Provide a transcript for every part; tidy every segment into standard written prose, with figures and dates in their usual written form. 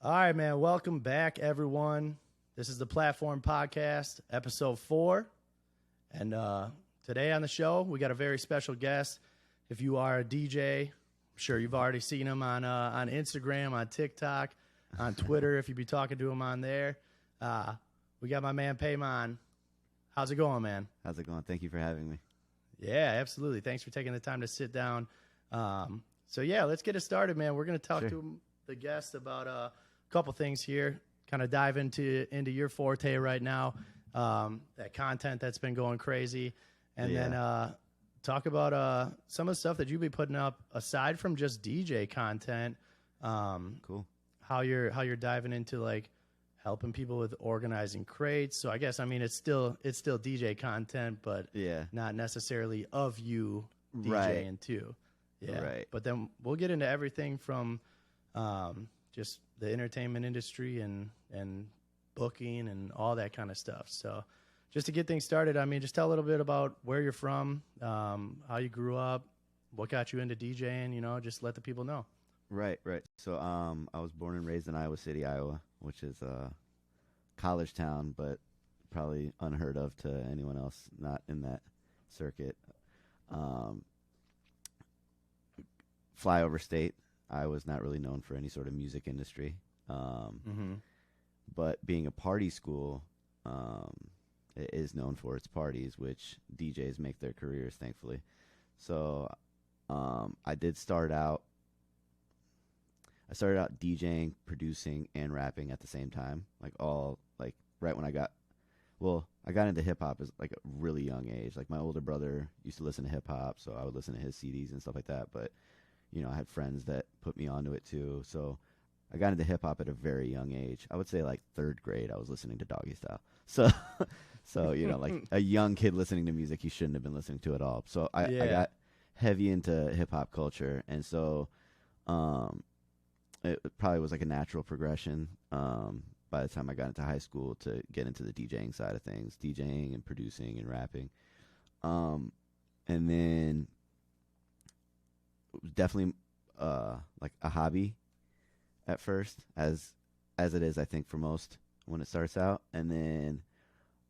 All right, man. Welcome back, everyone. This is the Platform Podcast, episode 4. And today on the show, we got a very special guest. If you are a DJ, I'm sure you've already seen him on Instagram, on TikTok, on Twitter, if you be talking to him on there. We got my man, Paimon. How's it going, man? How's it going? Thank you for having me. Yeah, absolutely. Thanks for taking the time to sit down. So, let's get it started, man. We're going to talk to the guest about a couple things here, kind of dive into your forte right now, that content that's been going crazy, and then talk about some of the stuff that you'll be putting up aside from just DJ content. Cool. How you're diving into like helping people with organizing crates. So I guess it's still DJ content, but not necessarily of you DJing too. Yeah. Right. But then we'll get into everything from just the entertainment industry and booking and all that kind of stuff. So just to get things started, just tell a little bit about where you're from, how you grew up, what got you into DJing, just let the people know. Right. So I was born and raised in Iowa City, Iowa, which is a college town, but probably unheard of to anyone else not in that circuit. Flyover state. I was not really known for any sort of music industry. But being a party school, it is known for its parties, which DJs make their careers, thankfully. So I started out DJing, producing, and rapping at the same time, right when I got into hip hop as like a really young age. Like my older brother used to listen to hip hop, so I would listen to his CDs and stuff like that. But I had friends that put me onto it too. So I got into hip hop at a very young age. I would say like 3rd grade, I was listening to Doggy Style. So like a young kid listening to music you shouldn't have been listening to at all. So I got heavy into hip hop culture, and so it probably was like a natural progression by the time I got into high school to get into the DJing side of things, DJing and producing and rapping. And then it was definitely like a hobby at first, as it is, I think, for most when it starts out. And then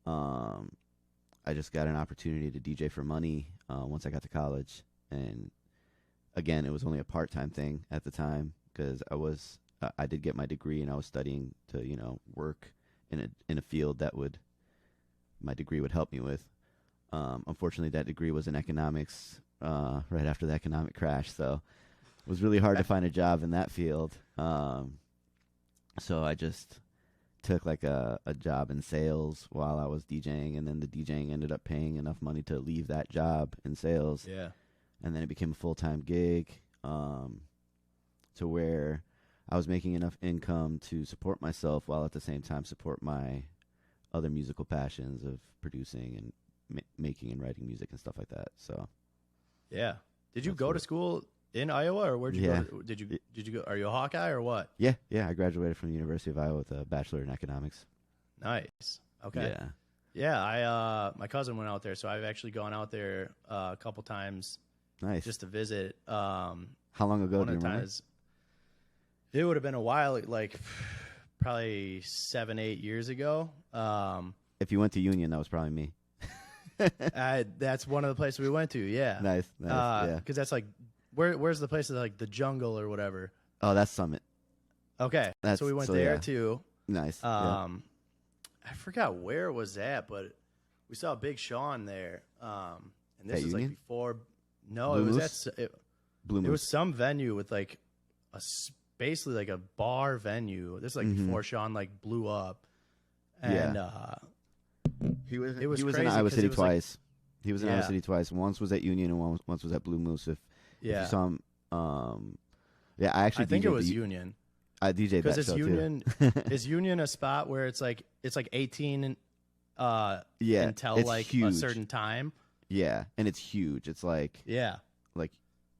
I just got an opportunity to DJ for money once I got to college. And again, it was only a part-time thing at the time, because I did get my degree, and I was studying to work in a field that my degree would help me with. Unfortunately, that degree was in economics right after the economic crash, so it was really hard to find a job in that field. So I just took like a job in sales while I was DJing, and then the DJing ended up paying enough money to leave that job in sales. Yeah. And then it became a full-time gig. To where I was making enough income to support myself while at the same time support my other musical passions of producing and making and writing music and stuff like that. So, yeah. Did you go to school in Iowa, or where'd you go? Did you go? Are you a Hawkeye or what? Yeah. I graduated from the University of Iowa with a bachelor in economics. Nice. Okay. Yeah. I my cousin went out there, so I've actually gone out there a couple times. Nice. Just to visit. How long ago do you remember? It would have been a while, like probably 7-8 years ago. If you went to Union, that was probably me. That's one of the places we went to. Yeah. Nice. Yeah. Because that's like, where's the place that's like the jungle or whatever? Oh, that's Summit. Okay. So we went there too. Nice. I forgot where it was at, but we saw Big Sean there. And this was like before. No, Blue it was Moose? Blue Moose. It was some venue with like basically like a bar venue. This is like before Sean like blew up. And he was crazy in Iowa City twice. Like, he was in Iowa City twice. Once was at Union and once was at Blue Moose. If you saw him, I think it was Union. I DJ'd that show Union. too. Is Union a spot where it's like 18 until it's like huge. a certain time? Yeah, and it's huge. It's like like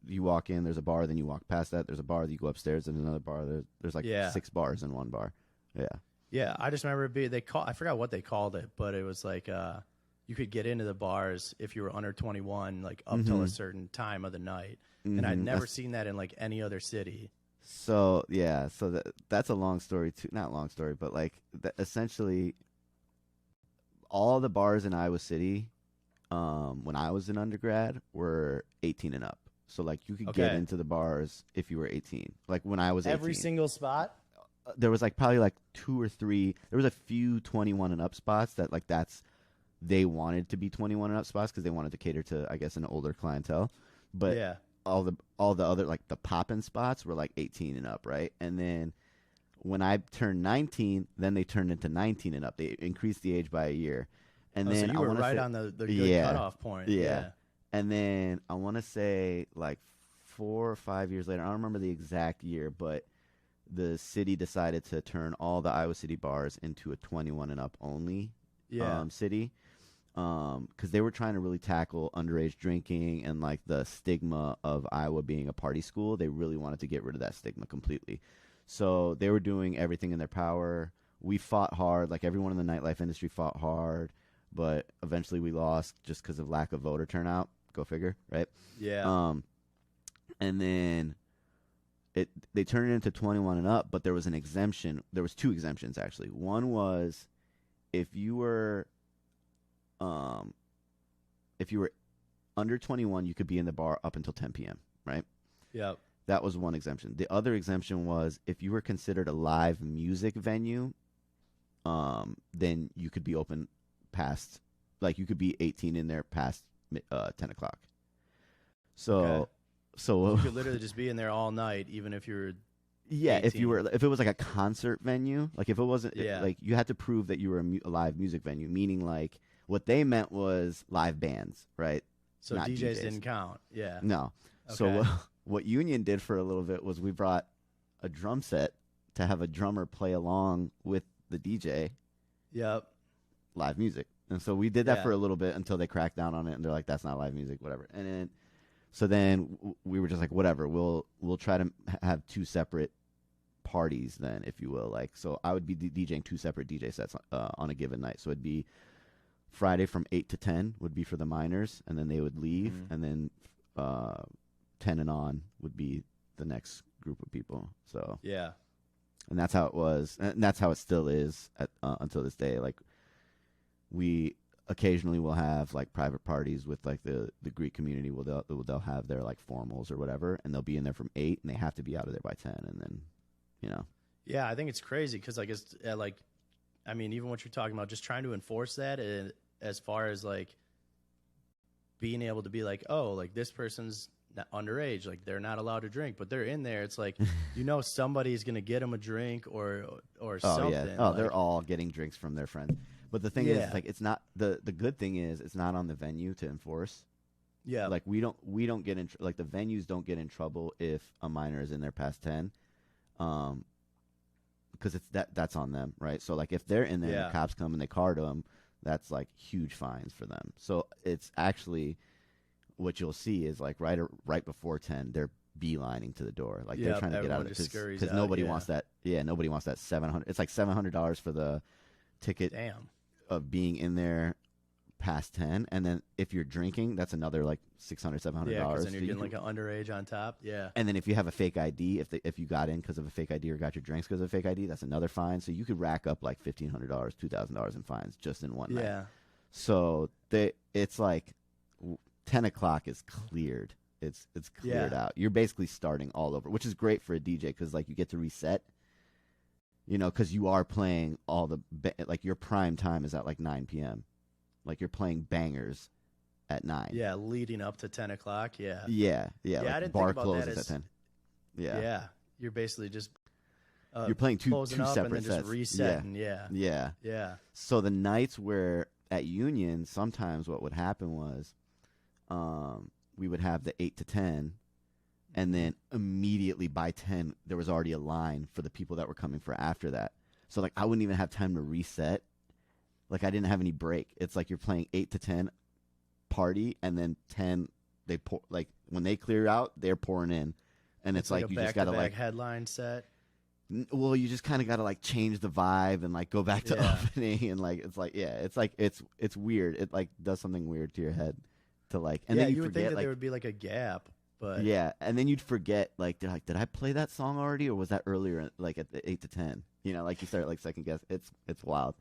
you walk in, there's a bar, then you walk past that, there's a bar, then you go upstairs, there's another bar. There's like 6 bars in one bar. Yeah. Yeah, I just remember I forgot what they called it, but it was like you could get into the bars if you were under 21, like up till a certain time of the night. And I'd never seen that in like any other city. So yeah, so that's a long story too. Not long story, but like essentially, all the bars in Iowa City, when I was an undergrad, were 18 and up. So like you could get Okay. into the bars if you were 18. Like when I was 18, Every single spot? there was like probably like two or three. There was a few 21 and up spots that like they wanted to be 21 and up spots because they wanted to cater to, I guess, an older clientele. But Yeah. all the other like the poppin' spots were like 18 and up, right? And then when I turned 19, then they turned into 19 and up. They increased the age by a year. And Oh, then so you I were want to right say, on the good yeah, cutoff point. yeah. And then I want to say like 4 or 5 years later, I don't remember the exact year, but the city decided to turn all the Iowa City bars into a 21 and up only city, because they were trying to really tackle underage drinking and like the stigma of Iowa being a party school. They really wanted to get rid of that stigma completely. So they were doing everything in their power. We fought hard, like everyone in the nightlife industry fought hard, but eventually we lost just because of lack of voter turnout. Go figure, right? Yeah. And then they turned it into 21 and up, but there was an exemption. There was two exemptions actually. One was if you were under 21, you could be in the bar up until 10 p.m., right? Yep. That was one exemption. The other exemption was if you were considered a live music venue, then you could be open past, like you could be 18 in there past 10 o'clock. So, Okay. so You could literally just be in there all night, even if you're yeah, 18. if it was like a concert venue, like if it wasn't, Yeah. like you had to prove that you were a live music venue, meaning like what they meant was live bands, right? So Not DJs DJs. didn't count. Yeah. No. So Okay. what Union did for a little bit was we brought a drum set to have a drummer play along with the DJ Yep. live music. And so we did that Yeah. for a little bit until they cracked down on it and they're like, that's not live music, whatever. And then, so then we were just like, whatever, we'll try to have two separate parties then, if you will. Like, so I would be DJing two separate DJ sets on a given night. So it'd be Friday from 8 to 10 would be for the minors, and then they would leave, and then 10 and on would be the next group of people. So Yeah. and that's how it was, and that's how it still is until this day. Like we occasionally will have like private parties with like the Greek community. They'll have their like formals or whatever, and they'll be in there from 8, and they have to be out of there by 10, and then Yeah, I think it's crazy because like it's like, I mean, even what you're talking about, just trying to enforce that, as far as like being able to be like, oh, like this person's not underage, like they're not allowed to drink, but they're in there. It's like, somebody's gonna get them a drink or oh something. yeah, like, they're all getting drinks from their friends. But the thing is, like, it's not the good thing is it's not on the venue to enforce. Yeah. Like we don't get in like the venues don't get in trouble if a minor is in there past 10, because it's that's on them, right? So like if they're in there and the cops come and they card them, that's like huge fines for them. So it's actually what you'll see is like right before 10, they're beelining to the door, like they're trying to get out of it because nobody wants that. Yeah, nobody wants that 700. It's like $700 for the ticket. Damn. Of being in there past 10, and then if you're drinking, that's another like $600, $700. Yeah, because then you're getting like an underage on top. Yeah. And then if you have a fake ID, if you got in because of a fake ID or got your drinks because of a fake ID, that's another fine. So you could rack up like $1,500, $2,000 in fines just in one night. Yeah. So it's like 10 o'clock is cleared. It's cleared out. You're basically starting all over, which is great for a DJ because like you get to reset. Because you are playing all the like your prime time is at like 9 p.m. Like you're playing bangers at 9. Yeah, leading up to 10 o'clock. Yeah. Yeah. Yeah, Like I didn't bar think about that closes as at 10. Yeah. Yeah. You're basically just you're playing two closing up separate and then sets. just resetting. Yeah. Yeah. Yeah. So the nights where at Union, sometimes what would happen was, we would have the 8 to 10. And then immediately by 10, there was already a line for the people that were coming for after that. So, like, I wouldn't even have time to reset. Like, I didn't have any break. It's like you're playing 8 to 10 party, and then 10, they pour, like, when they clear out, they're pouring in. And it's like you just got to, like, headline set. Well, you just kind of got to, like, change the vibe and, like, go back to opening. And, like, it's like, yeah, it's weird. It, like, does something weird to your head to, like, and then you would forget, think that like, there would be like a gap. But yeah, and then you'd forget, like, did I play that song already, or was that earlier, like at the 8 to 10? You know, like you start like second guess. It's wild,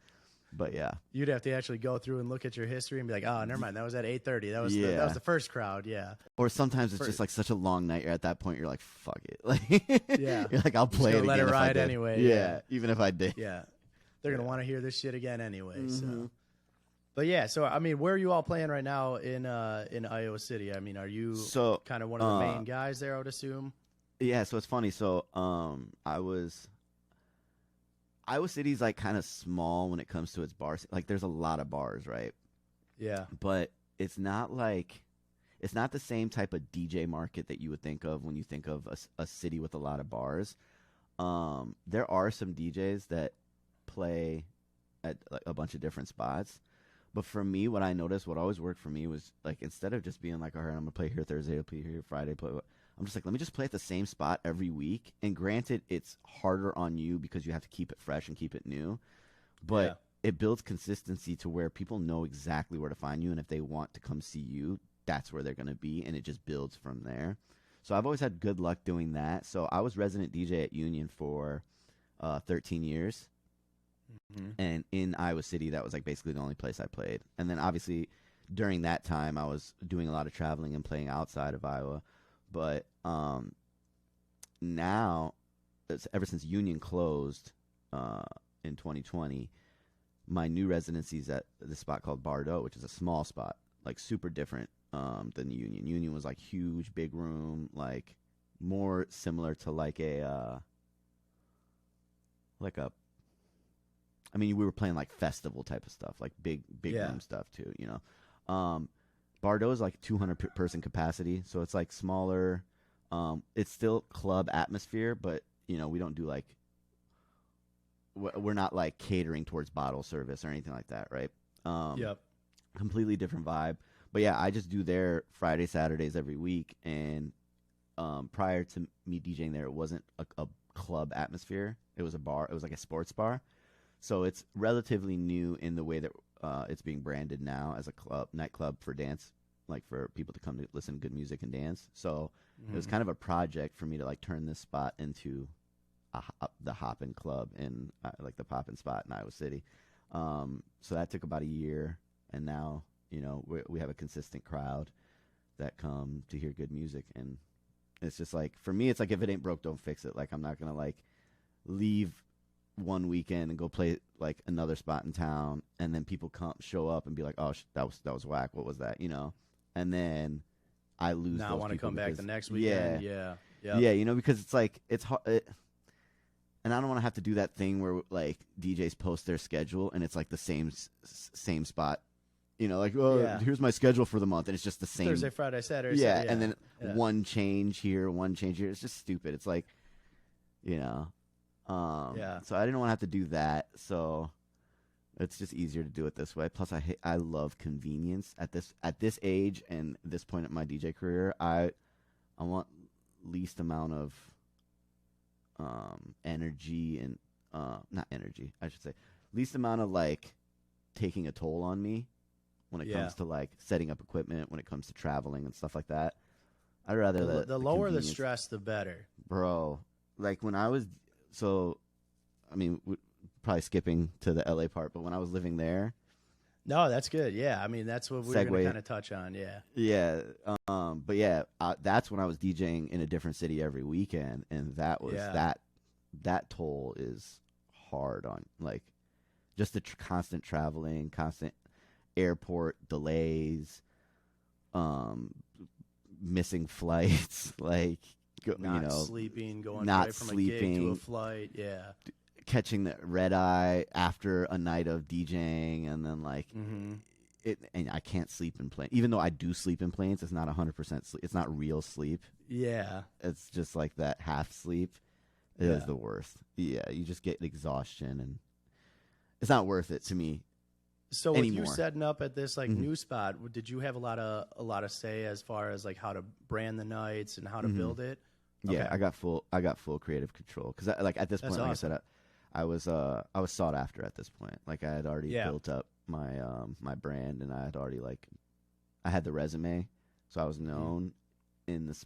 but yeah, you'd have to actually go through and look at your history and be like, oh, never mind, that was at 8:30. That was yeah. that was the first crowd. Yeah. Or sometimes it's just like such a long night. You're at that point, you're like, fuck it, like Yeah. you're like, I'll play it Just gonna let again it if I ride did. anyway, Yeah, yeah. even if I did. Yeah. They're gonna want to hear this shit again anyway. So. Mhm. But yeah, so I mean, where are you all playing right now in Iowa City? I mean, are you So kind of one of the main guys there? I would assume. yeah, so it's funny. So Iowa City's like kind of small when it comes to its bars. Like there's a lot of bars, right? Yeah. But it's not the same type of DJ market that you would think of when you think of a city with a lot of bars. There are some DJs that play at like a bunch of different spots. But for me, what I noticed, what always worked for me was like, instead of just being like, all right, I'm gonna play here Thursday, I'll play here Friday, I'm just like, let me just play at the same spot every week. And granted, it's harder on you because you have to keep it fresh and keep it new, but it builds consistency to where people know exactly where to find you, and if they want to come see you, that's where they're gonna be, and it just builds from there. So I've always had good luck doing that. So I was resident DJ at Union for 13 years. Mm-hmm. And in Iowa City, that was like basically the only place I played. And then obviously during that time, I was doing a lot of traveling and playing outside of Iowa. But now, ever since Union closed in 2020, my new residency is at this spot called Bardot, which is a small spot, like super different than Union. Union was like huge, big room, like more similar to like a I mean, we were playing like festival type of stuff, like big room stuff too, you know. Bardot is like 200 person capacity, so it's like smaller. It's still club atmosphere, but you know, we don't do like, we're not like catering towards bottle service or anything like that, right? Yep. Completely different vibe. But yeah, I just do there Friday, Saturdays every week, and prior to me DJing there, it wasn't a club atmosphere. It was a bar. It was like a sports bar. So it's relatively new in the way that it's being branded now as a nightclub for dance, like for people to come to listen to good music and dance. So it was kind of a project for me to like turn this spot into the Hoppin' Club in like the Poppin' spot in Iowa City. So that took about a year, and now you know we have a consistent crowd that come to hear good music, and it's just like, for me, it's like, if it ain't broke, don't fix it. Like, I'm not gonna like leave one weekend and go play like another spot in town, and then people show up and be like, oh, that was whack, what was that, you know? And then I lose Now I those want to people come back because, the next weekend. Yeah. you know, because it's like, it's hard, and I don't want to have to do that thing where like DJs post their schedule and it's like the same spot, you know, like, oh, here's my schedule for the month, and it's just the same Thursday, Friday, Saturday. yeah, and then one change here, one change here. It's just stupid. It's like, you know, so I didn't want to have to do that. So it's just easier to do it this way. Plus, I love convenience at this age and this point in my DJ career. I want least amount of energy and not energy, I should say, least amount of like taking a toll on me when it comes to like setting up equipment, when it comes to traveling and stuff like that. I'd rather the lower the stress, the better, bro. Like when I was, so I mean, probably skipping to the LA part, but when I was living there. No, that's good. Yeah, I mean, that's what we were going to kind of touch on. Yeah. But yeah, that's when I was DJing in a different city every weekend, and that was that toll is hard on, like, just the constant traveling, constant airport delays, missing flights, like not sleeping, going not right from sleeping, a gig to a flight, catching the red eye after a night of DJing, and then like and I can't sleep in planes. Even though I do sleep in planes, it's not 100% sleep. It's not real sleep. Yeah, it's just like that half sleep. It is the worst. Yeah, you just get exhaustion, and it's not worth it to me. So with you setting up at this like new spot, did you have a lot of say as far as like how to brand the nights and how to build it? Yeah, okay. I got full creative control, because like at this point, like awesome. I said, I was sought after at this point. Like I had already built up my my brand, and I had already I had the resume, so I was known in this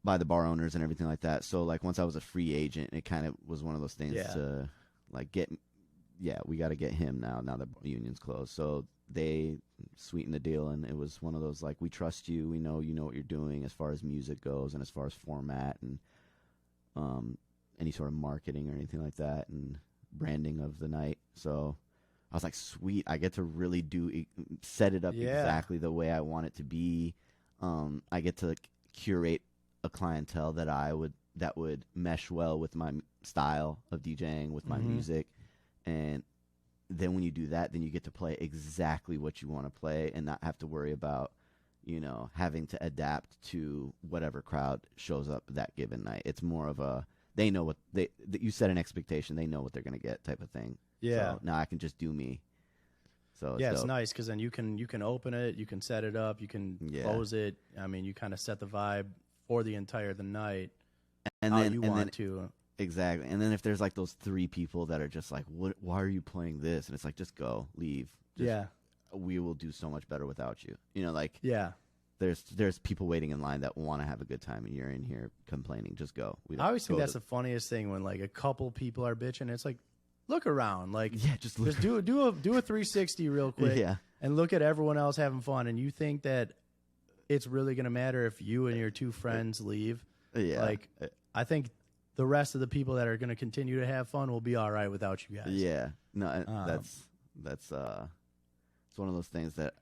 by the bar owners and everything like that. So like once I was a free agent, it kind of was one of those things to like we got to get him now that union's closed. So they sweetened the deal, and it was one of those like, we trust you, we know you know what you're doing as far as music goes and as far as format and any sort of marketing or anything like that and branding of the night. So I was like, sweet, I get to really set it up exactly the way I want it to be. I get to curate a clientele that would mesh well with my style of DJing, with my music. And then when you do that, then you get to play exactly what you want to play and not have to worry about, having to adapt to whatever crowd shows up that given night. It's more of a, they know what you set an expectation, they know what they're going to get type of thing. Yeah. So now I can just do me. So it's nice because then you can open it, you can set it up, you can close it. I mean, you kind of set the vibe for the night. And how then you want to. Exactly. And then if there's like those 3 people that are just like, why are you playing this? And it's like, just go, leave. We will do so much better without you. There's people waiting in line that want to have a good time, and you're in here complaining. Just go. I always think that's the funniest thing when like a couple people are bitching. It's like, look around, like just do a 360 real quick, and look at everyone else having fun, and you think that it's really gonna matter if you and your 2 friends leave. Like I think the rest of the people that are gonna continue to have fun will be all right without you guys. That's it's one of those things that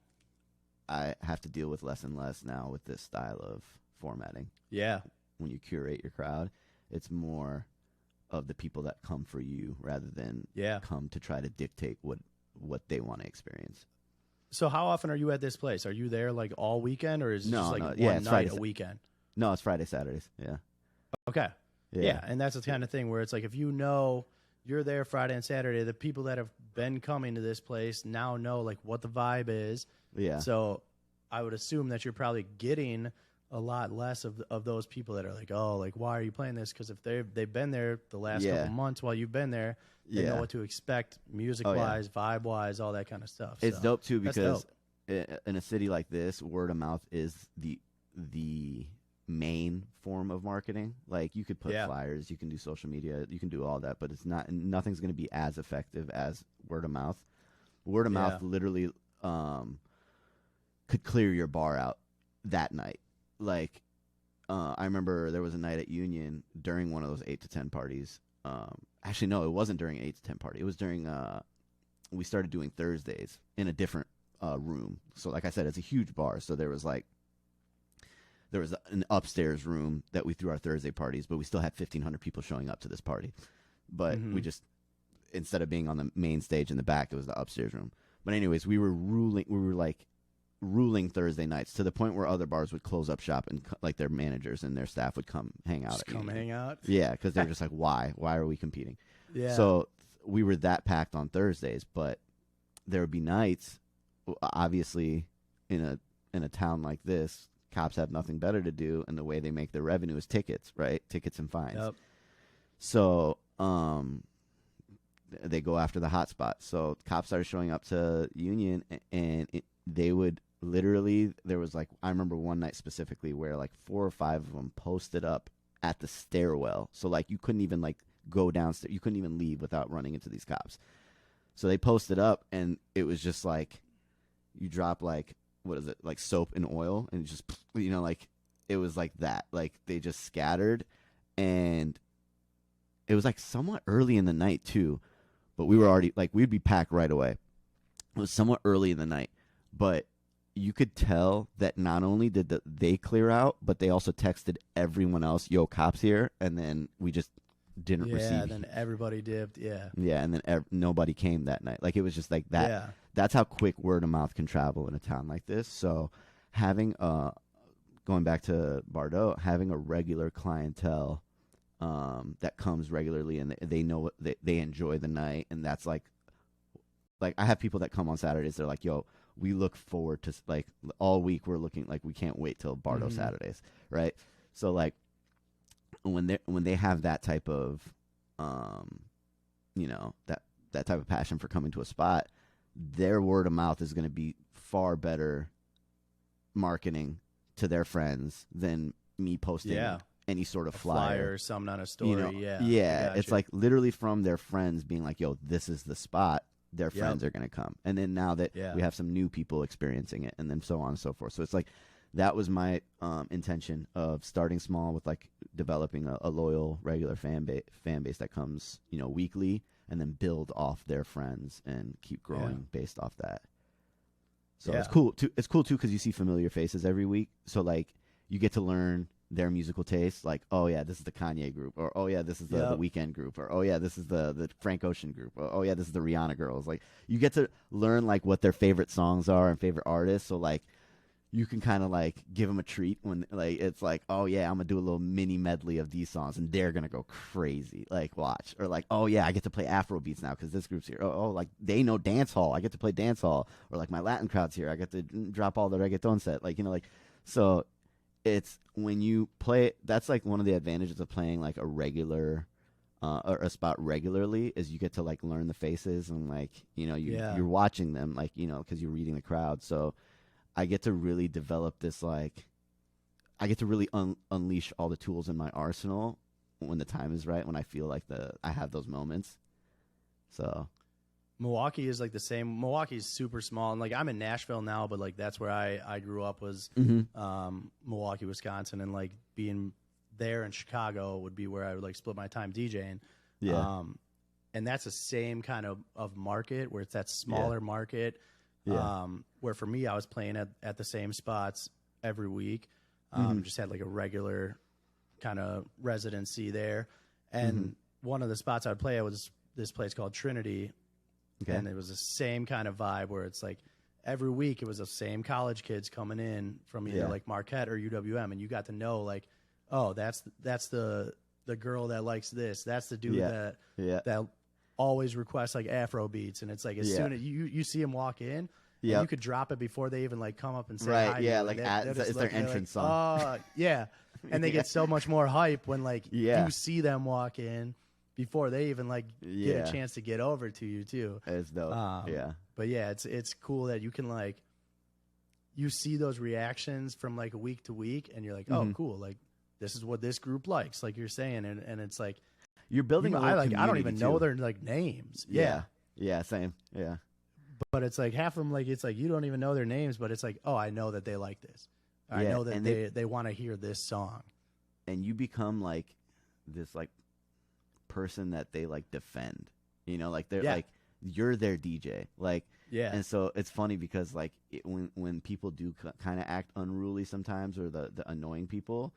I have to deal with less and less now with this style of formatting. When you curate your crowd, it's more of the people that come for you rather than come to try to dictate what they want to experience. So how often are you at this place? Are you there like all weekend, or is it just like one night Friday, a weekend? No, it's Friday, Saturdays. Yeah. Okay. Yeah, and that's the kind of thing where it's like if you're there Friday and Saturday, the people that have been coming to this place now know like what the vibe is. Yeah. So I would assume that you're probably getting a lot less of those people that are like, oh, like why are you playing this? Because if they've been there the last couple months while you've been there, they know what to expect music wise, vibe wise, all that kind of stuff. It's dope too because in a city like this, word of mouth is the main form of marketing. Like you could put flyers, you can do social media, you can do all that, but nothing's going to be as effective as word of mouth. Word of mouth literally could clear your bar out that night. Like I remember there was a night at Union during one of those 8 to 10 parties. Actually, no, it wasn't during 8 to 10 party. It was during we started doing Thursdays in a different room. So like I said, it's a huge bar. So there was an upstairs room that we threw our Thursday parties, but we still had 1,500 people showing up to this party. But we just, instead of being on the main stage in the back, it was the upstairs room. But anyways, we were ruling Thursday nights to the point where other bars would close up shop and like their managers and their staff would come hang out. Hang out? Yeah, because they're just like, why are we competing? Yeah. So we were that packed on Thursdays, but there would be nights, obviously, in a town like this, cops have nothing better to do, and the way they make their revenue is tickets, right? Tickets and fines. Yep. So they go after the hot spot. So cops started showing up to Union, and they would literally, there was like, I remember one night specifically where like 4 or 5 of them posted up at the stairwell. So like you couldn't even like go downstairs. You couldn't even leave without running into these cops. So they posted up, and it was just like, you drop like, what is it, like soap and oil, and just, like it was like that. Like they just scattered, and it was like somewhat early in the night too, but we were already like, we'd be packed right away. It was somewhat early in the night, but you could tell that not only did they clear out, but they also texted everyone else, yo, cops here, and then we just didn't receive. Yeah, then everybody dipped, yeah, and then nobody came that night. Like it was just like that. Yeah. That's how quick word of mouth can travel in a town like this. So having going back to Bardot, having a regular clientele that comes regularly, and they know what they enjoy the night, and that's like I have people that come on Saturdays. They're like, yo, we look forward to, like, all week we're looking, like, we can't wait till Bardot Saturdays, right? So like when they have that type of that type of passion for coming to a spot, their word of mouth is going to be far better marketing to their friends than me posting any sort of flyer or something on a story. You know, it's like literally from their friends being like, yo, this is the spot. Their friends are going to come. And then now that we have some new people experiencing it, and then so on and so forth. So it's like, that was my intention of starting small with like developing a loyal, regular fan base that comes, you know, weekly, and then build off their friends and keep growing based off that. So it's cool too. It's cool too because you see familiar faces every week. So like you get to learn their musical tastes. Like, oh yeah, this is the Kanye group, or oh yeah, this is the Weeknd group, or oh yeah, this is the Frank Ocean group, or oh yeah, this is the Rihanna girls. Like you get to learn like what their favorite songs are and favorite artists. So like you can kind of like give them a treat when like it's like, oh yeah, I'm gonna do a little mini medley of these songs and they're gonna go crazy. Like watch, or like, oh yeah, I get to play Afro beats now because this group's here. Oh, like they know dance hall, I get to play dance hall, or like my Latin crowd's here, I get to drop all the reggaeton set. Like, you know, like, so it's when you play, that's like one of the advantages of playing like a regular or a spot regularly is you get to like learn the faces and like, you know, you're watching them, like, you know, because you're reading the crowd. So I get to really develop this, like, I get to really unleash all the tools in my arsenal when the time is right, when I feel like I have those moments. So Milwaukee is like the same. Milwaukee's super small, and like I'm in Nashville now, but like that's where I grew up was Milwaukee, Wisconsin, and like being there in Chicago would be where I would like split my time DJing. Yeah. And that's the same kind of market where it's that smaller market. Yeah. Where for me, I was playing at the same spots every week. Just had like a regular kind of residency there. And one of the spots I would play at was this place called Trinity. Okay. And it was the same kind of vibe where it's like every week it was the same college kids coming in from either like Marquette or UWM. And you got to know like, oh, that's the girl that likes this. That's the dude that always requests like Afro beats. And it's like as soon as you see him walk in, you could drop it before they even like come up and say hi. Yeah, like it's their entrance song. Yeah. And they get so much more hype when like you see them walk in before they even like get a chance to get over to you too. It's dope. But yeah, it's cool that you can like you see those reactions from like week to week and you're like, oh cool, like this is what this group likes, like you're saying, and it's like you're building I don't even know their like names. Yeah, same. Yeah. But it's like half of them, like it's like you don't even know their names, but it's like, oh, I know that they like this. I know that they want to hear this song. And you become like this like person that they like defend. You know, like they're like you're their DJ. Like and so it's funny because like when people do kind of act unruly sometimes, or the annoying people,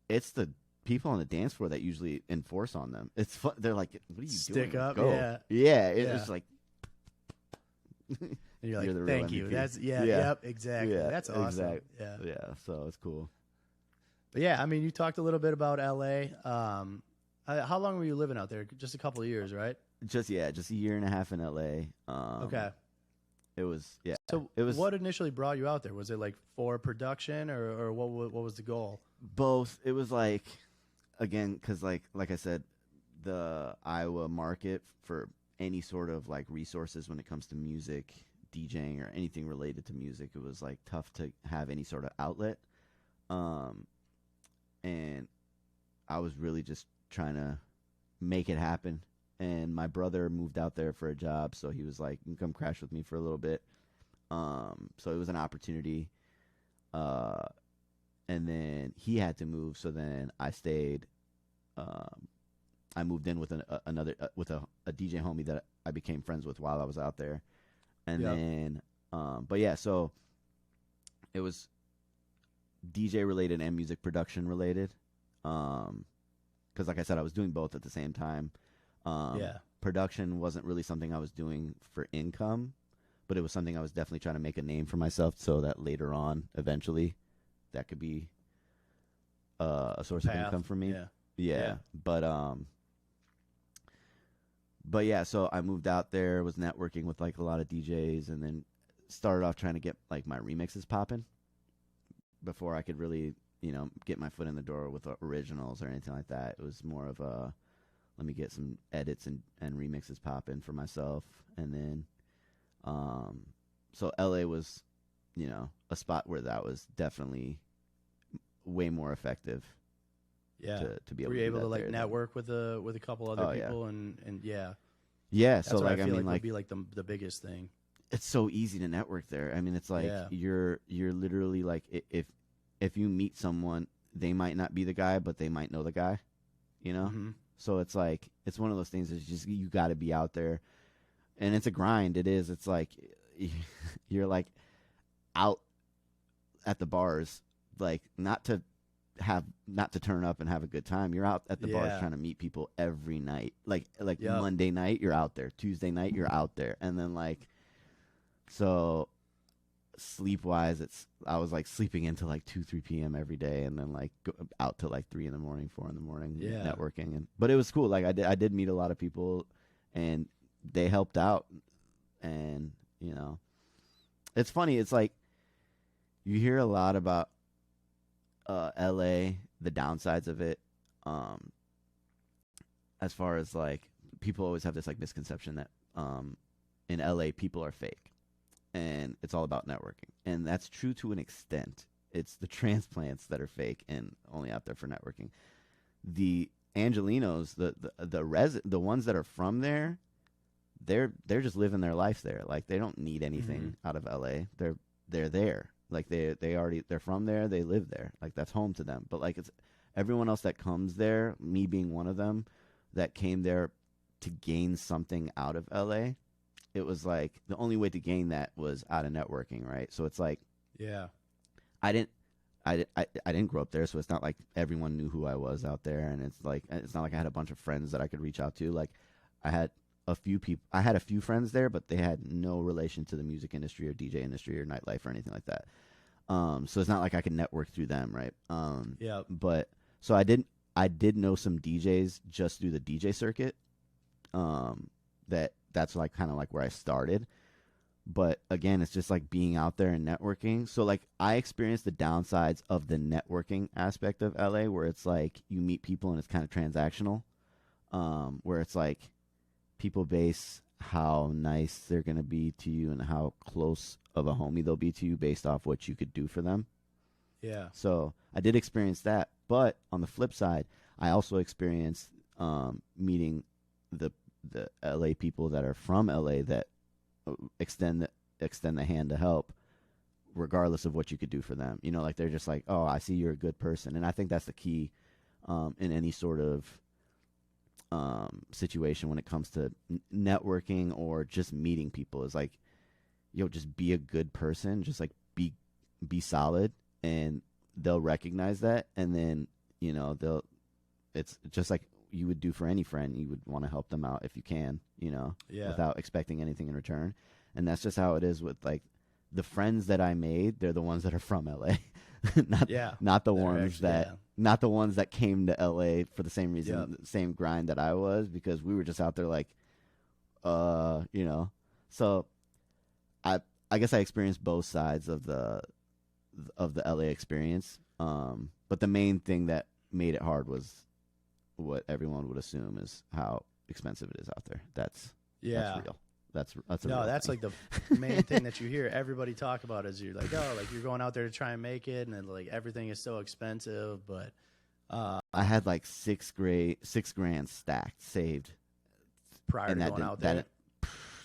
it's the people on the dance floor that usually enforce on them. It's fun. They're like, what are you doing? Stick up. Go. It's like and you're like, you're thank you. That's yep, exactly. That's awesome. Yeah, so it's cool. But yeah, I mean, you talked a little bit about LA. How long were you living out there? Just a couple of years, right? Just a year and a half in LA. Okay. It was So it was. What initially brought you out there? Was it like for production, or what was the goal? Both. It was like, again, because like I said, the Iowa market for any sort of like resources when it comes to music, DJing, or anything related to music, it was like tough to have any sort of outlet. And I was really just trying to make it happen. And my brother moved out there for a job, so he was like, "You can come crash with me for a little bit." So it was an opportunity. And then he had to move, so then I stayed. I moved in with another with a DJ homie that I became friends with while I was out there, and then but yeah, so it was DJ related and music production related, because like I said, I was doing both at the same time. Production wasn't really something I was doing for income, but it was something I was definitely trying to make a name for myself, so that later on, eventually, that could be a source of income for me. But yeah, so I moved out there, was networking with like a lot of DJs, and then started off trying to get like my remixes popping before I could really, get my foot in the door with originals or anything like that. It was more of a, let me get some edits and remixes popping for myself. And then, so LA was, a spot where that was definitely way more effective. Yeah. To be able Were to you do able to that like there, network with a couple other Oh, yeah. people and yeah. Yeah, That's so what like I I feel mean like would like be like the biggest thing. it's so easy to network there. I mean, it's like Yeah. you're literally like if you meet someone, they might not be the guy, but they might know the guy, you know? Mm-hmm. So it's like it's one of those things that's just you got to be out there. And it's a grind. It is. It's like you're like out at the bars, like not to turn up and have a good time. You're out at the bars Yeah. trying to meet people every night. Like Yep. Monday night, you're out there. Tuesday night, you're out there. And then like, so sleep wise, I was like sleeping into like 2-3 p.m. every day, and then like go out till like 3 in the morning, 4 in the morning, Yeah. networking. But it was cool. Like I did meet a lot of people, and they helped out. And you know, it's funny. It's like you hear a lot about LA, the downsides of it. As far as like people always have this like misconception that in LA people are fake, and it's all about networking, and that's true to an extent. It's the transplants that are fake and only out there for networking. The Angelinos, the ones that are from there, they're just living their life there. Like they don't need anything out of LA. They're there. Like they're from there. They live there. Like that's home to them. But like it's everyone else that comes there, me being one of them, that came there to gain something out of LA. It was like the only way to gain that was out of networking, right? So it's like, Yeah. I didn't grow up there, so it's not like everyone knew who I was out there, and it's not like I had a bunch of friends that I could reach out to. Like I had a few friends there, but they had no relation to the music industry or DJ industry or nightlife or anything like that. So it's not like I could network through them, right? Yeah. But so I did know some DJs just through the DJ circuit. That's like kind of like where I started. But again, it's just like being out there and networking. So like I experienced the downsides of the networking aspect of LA, where it's like you meet people and it's kind of transactional, where it's like people base how nice they're going to be to you and how close of a homie they'll be to you based off what you could do for them. Yeah. So I did experience that. But on the flip side, I also experienced meeting the LA people that are from LA that extend the hand to help regardless of what you could do for them. You know, like they're just like, oh, I see you're a good person. And I think that's the key in any sort of situation when it comes to networking or just meeting people, is like, yo, just be a good person, just like be solid, and they'll recognize that. And then, you know, it's just like you would do for any friend. You would want to help them out if you can, you know, without expecting anything in return. And that's just how it is with like the friends that I made. They're the ones that are from LA, not the ones not the ones that came to LA for the same reason, the same grind that I was, because we were just out there like, you know. So I guess I experienced both sides of the LA experience. But the main thing that made it hard was what everyone would assume is how expensive it is out there. That's real. That's a real that's thing. like the main thing that you hear everybody talk about is you're like, oh, like you're going out there to try and make it, and then like everything is so expensive. But I had like $6,000 stacked, saved prior to going out there,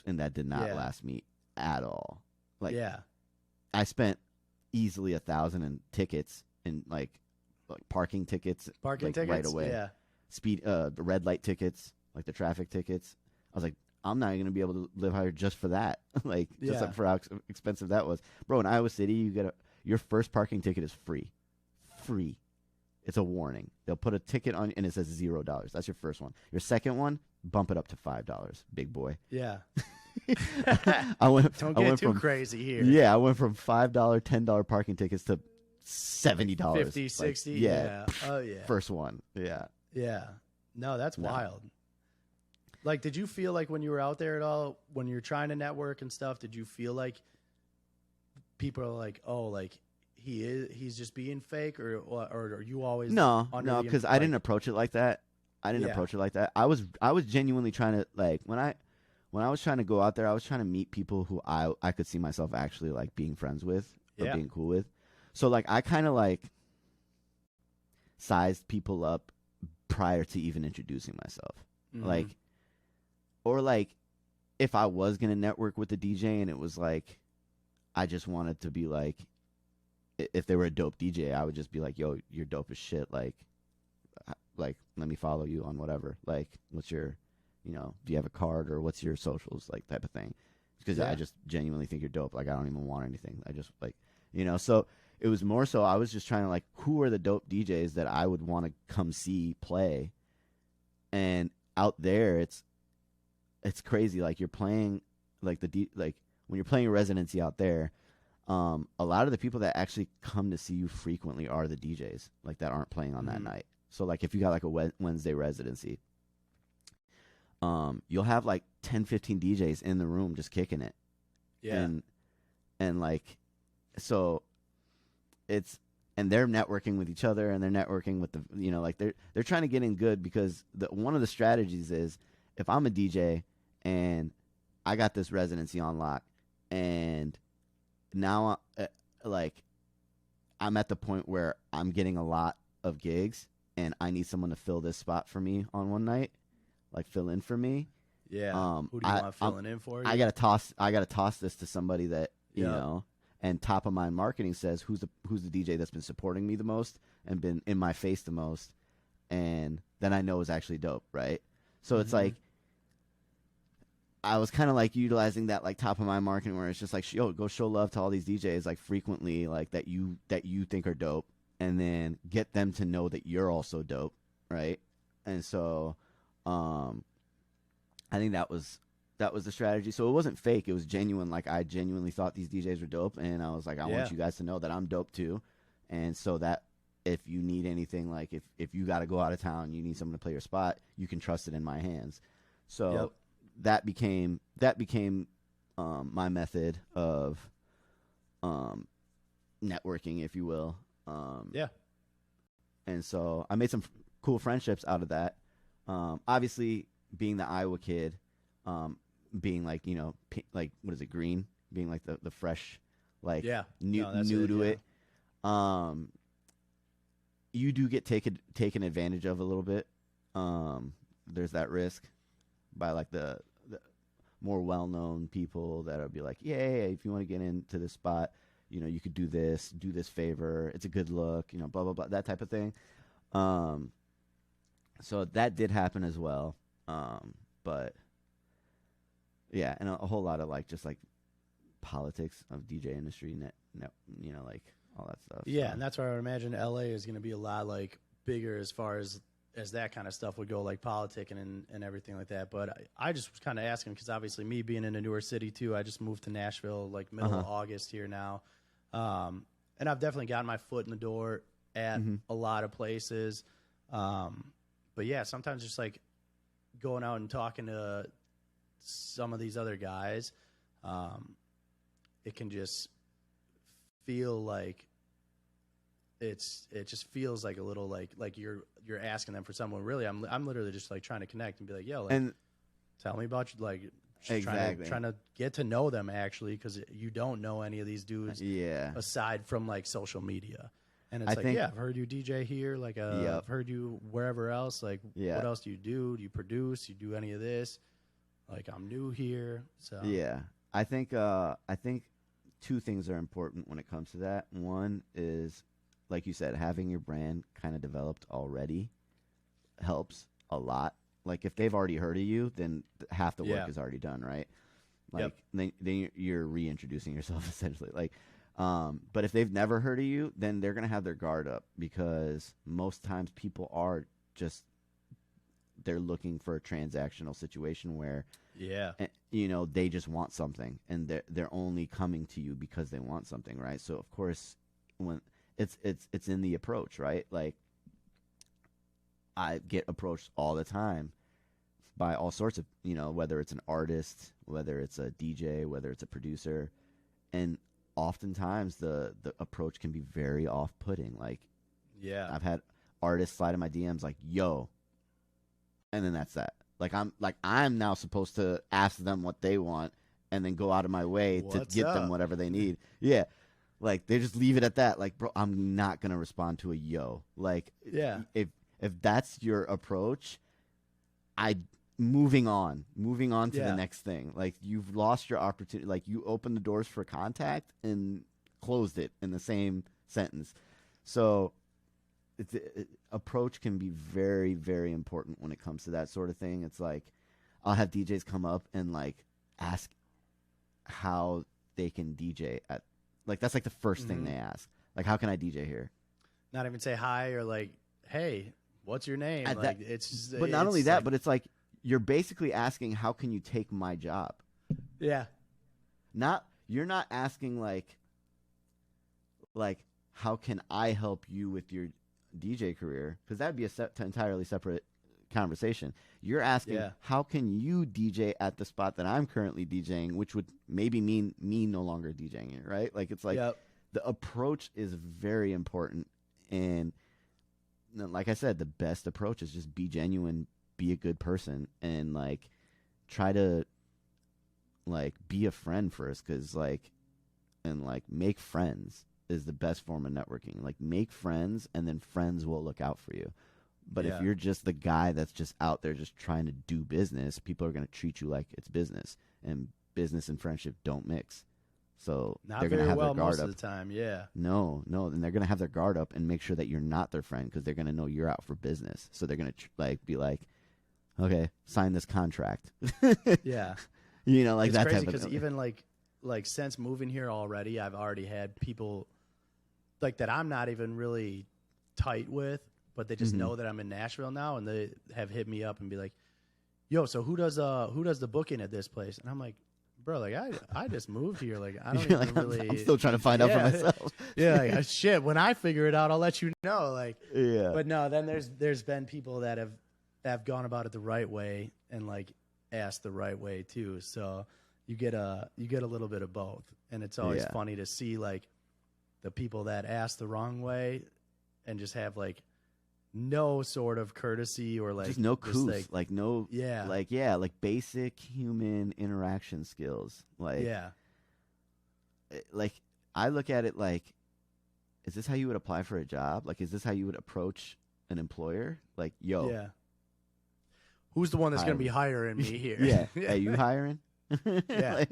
and that did not last me at all. Like, I spent easily $1,000 in tickets and like parking tickets, tickets right away. Yeah. Speed, the red light tickets, like the traffic tickets. I was like, I'm not going to be able to live higher just for that. Like, just like for how expensive that was. Bro, in Iowa City, you get your first parking ticket is free. Free. It's a warning. They'll put a ticket on and it says $0. That's your first one. Your second one, bump it up to $5, big boy. Yeah. Don't get too crazy here. Yeah, I went from $5, $10 parking tickets to $70. 50, 60. Like, yeah. Oh, yeah. First one. Yeah. Yeah. No, that's wild. Like, did you feel like when you were out there at all, when you're trying to network and stuff, did you feel like people are like, oh, like he's just being fake, or are you always no, because I didn't approach it like that. I was genuinely trying to, like, when I was trying to go out there, I was trying to meet people who I could see myself actually like being friends with or being cool with. So like I kind of like sized people up prior to even introducing myself. Mhm. Like, or like, if I was gonna network with the DJ and it was like, I just wanted to be like, if they were a dope DJ, I would just be like, yo, you're dope as shit. Like, let me follow you on whatever. Like, what's your, do you have a card or what's your socials, like type of thing. Because I just genuinely think you're dope. Like, I don't even want anything. I just like, so it was more so I was just trying to like, who are the dope DJs that I would want to come see play? And out there, it's crazy. Like, you're playing like like when you're playing a residency out there, a lot of the people that actually come to see you frequently are the DJs, like, that aren't playing on that night. So like, if you got like a Wednesday residency, you'll have like 10, 15 DJs in the room just kicking it. Yeah. And like, so and they're networking with each other, and they're networking with the, like, they're trying to get in good, because one of the strategies is, if I'm a DJ and I got this residency on lock, and now like, I'm at the point where I'm getting a lot of gigs and I need someone to fill this spot for me on one night, like fill in for me. Yeah. Who do you want filling in for you? I gotta toss this to somebody that you know. And top of mind marketing says, who's the DJ that's been supporting me the most and been in my face the most, and then I know is actually dope, right? So it's like, I was kind of like utilizing that like top of mind marketing, where it's just like, yo, go show love to all these DJs like frequently, like that you think are dope, and then get them to know that you're also dope, right? And so, I think that was the strategy. So it wasn't fake; it was genuine. Like, I genuinely thought these DJs were dope, and I was like, I want you guys to know that I'm dope too, and so that if you need anything, like if you got to go out of town, you need someone to play your spot, you can trust it in my hands. So that became my method of networking, if you will. And so I made some cool friendships out of that. Obviously, being the Iowa kid, being like, like, what is it, green, being like the fresh, like, new to it. You do get taken advantage of a little bit. There's that risk by like the more well-known people that'll be like, yeah, if you want to get into this spot, you could do this favor. It's a good look, blah, blah, blah, that type of thing. So that did happen as well. But yeah, and a whole lot of like, just like politics of DJ industry, like all that stuff. Yeah. So. And that's why I would imagine LA is going to be a lot like bigger as far as that kind of stuff would go, like politicking and everything like that. But I just was kind of asking, because obviously me being in a newer city too, I just moved to Nashville like middle of August here now. And I've definitely gotten my foot in the door at a lot of places. But yeah, sometimes just like going out and talking to some of these other guys, it can just feel like it just feels like a little like you're asking them for someone. Really, I'm literally just like trying to connect and be like, yo, like, and tell me about you, like, trying to get to know them, actually, because you don't know any of these dudes aside from like social media. And it's I've heard you DJ here, like I've heard you wherever else, like what else do? Do you produce? You do any of this? Like, I'm new here, so I think two things are important when it comes to that. One is, like you said, having your brand kind of developed already helps a lot. Like, if they've already heard of you, then half the work is already done, right? Like, then you're reintroducing yourself, essentially. Like, but if they've never heard of you, then they're going to have their guard up, because most times people are just, they're looking for a transactional situation where, they just want something, and they're only coming to you because they want something, right? So, of course, when it's in the approach, right? Like, I get approached all the time by all sorts of, whether it's an artist, whether it's a DJ, whether it's a producer, and oftentimes the approach can be very off-putting. Like, I've had artists slide in my DMs like, yo, and then that's that. Like, I'm now supposed to ask them what they want and then go out of my way to get them whatever they need. Yeah. Like they just leave it at that. Like, bro, I'm not gonna respond to a yo. Like, Yeah. if that's your approach, moving on to the next thing. Like you've lost your opportunity. Like you opened the doors for contact and closed it in the same sentence. So approach can be very, very important when it comes to that sort of thing. It's like I'll have DJs come up and like ask how they can DJ at, like that's like the first thing they ask. Like, how can I DJ here? Not even say hi or like, hey, what's your name? At like that, it's just, but not only that, but it's like you're basically asking, how can you take my job? Yeah. You're not asking like how can I help you with your DJ career? Because that'd be entirely separate conversation. You're asking, how can you DJ at the spot that I'm currently DJing, which would maybe mean me no longer DJing it, right? Like it's like the approach is very important. And like I said, the best approach is just be genuine, be a good person, and like try to like be a friend first, because like make friends is the best form of networking. Like make friends, and then friends will look out for you. But if you're just the guy that's just out there just trying to do business, people are going to treat you like it's business, and business and friendship don't mix. So they're going to have their guard most up of the time. Yeah. No, and they're going to have their guard up and make sure that you're not their friend, because they're going to know you're out for business. So they're going to be like, okay, sign this contract. Yeah. You know, like it's that crazy type of because even like since moving here already, I've already had people like that I'm not even really tight with, but they just know that I'm in Nashville now, and they have hit me up and be like, yo, so who does the booking at this place? And I'm like, bro, like I just moved here. Like I don't even like, really. I'm still trying to find out for myself. Yeah, like, shit. When I figure it out, I'll let you know. Like, yeah. But no, then there's been people that have gone about it the right way and like asked the right way too. So you get a little bit of both, and it's always funny to see like the people that ask the wrong way and just have like no sort of courtesy or like just no couth, like no like basic human interaction skills. Like like I look at it like, is this how you would apply for a job? Like, is this how you would approach an employer? Like, yo, who's the one that's going to be hiring me here? Are you hiring? Yeah.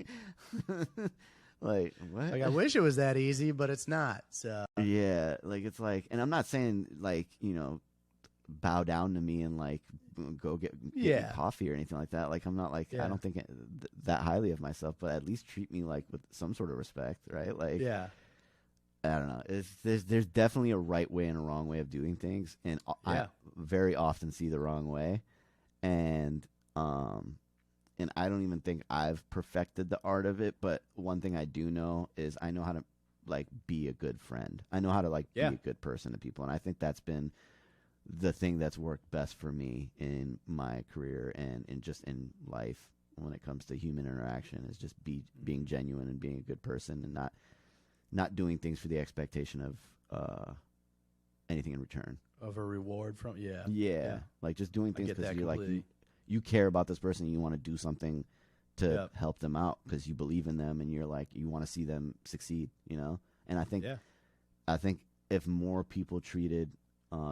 Like what? Like I wish it was that easy, but it's not. So yeah, like it's like, and I'm not saying like, you know, bow down to me and like go get me coffee or anything like that. Like I'm not like I don't think that highly of myself, but at least treat me like with some sort of respect, right? Like I don't know. There's definitely a right way and a wrong way of doing things, and I very often see the wrong way, and I don't even think I've perfected the art of it, but one thing I do know is I know how to like be a good friend. I know how to like be a good person to people, and I think that's been the thing that's worked best for me in my career and just in life when it comes to human interaction, is just being genuine and being a good person, and not doing things for the expectation of anything in return. Of a reward from like just doing things because you're completely. Like you care about this person and you want to do something to help them out because you believe in them and you're like you want to see them succeed, you know. And I think if more people treated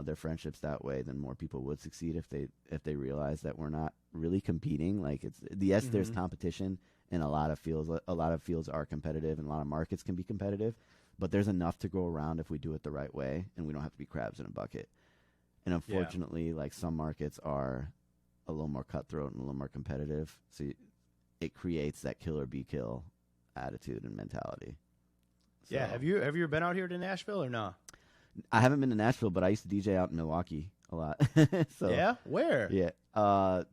their friendships that way, then more people would succeed if they realize that we're not really competing. Like it's there's competition in a lot of fields. A lot of fields are competitive and a lot of markets can be competitive, but there's enough to go around if we do it the right way and we don't have to be crabs in a bucket. And unfortunately, like some markets are a little more cutthroat and a little more competitive, so it creates that kill or be kill attitude and mentality. So, have you been out here to Nashville or no? I haven't been to Nashville, but I used to DJ out in Milwaukee a lot. So where? I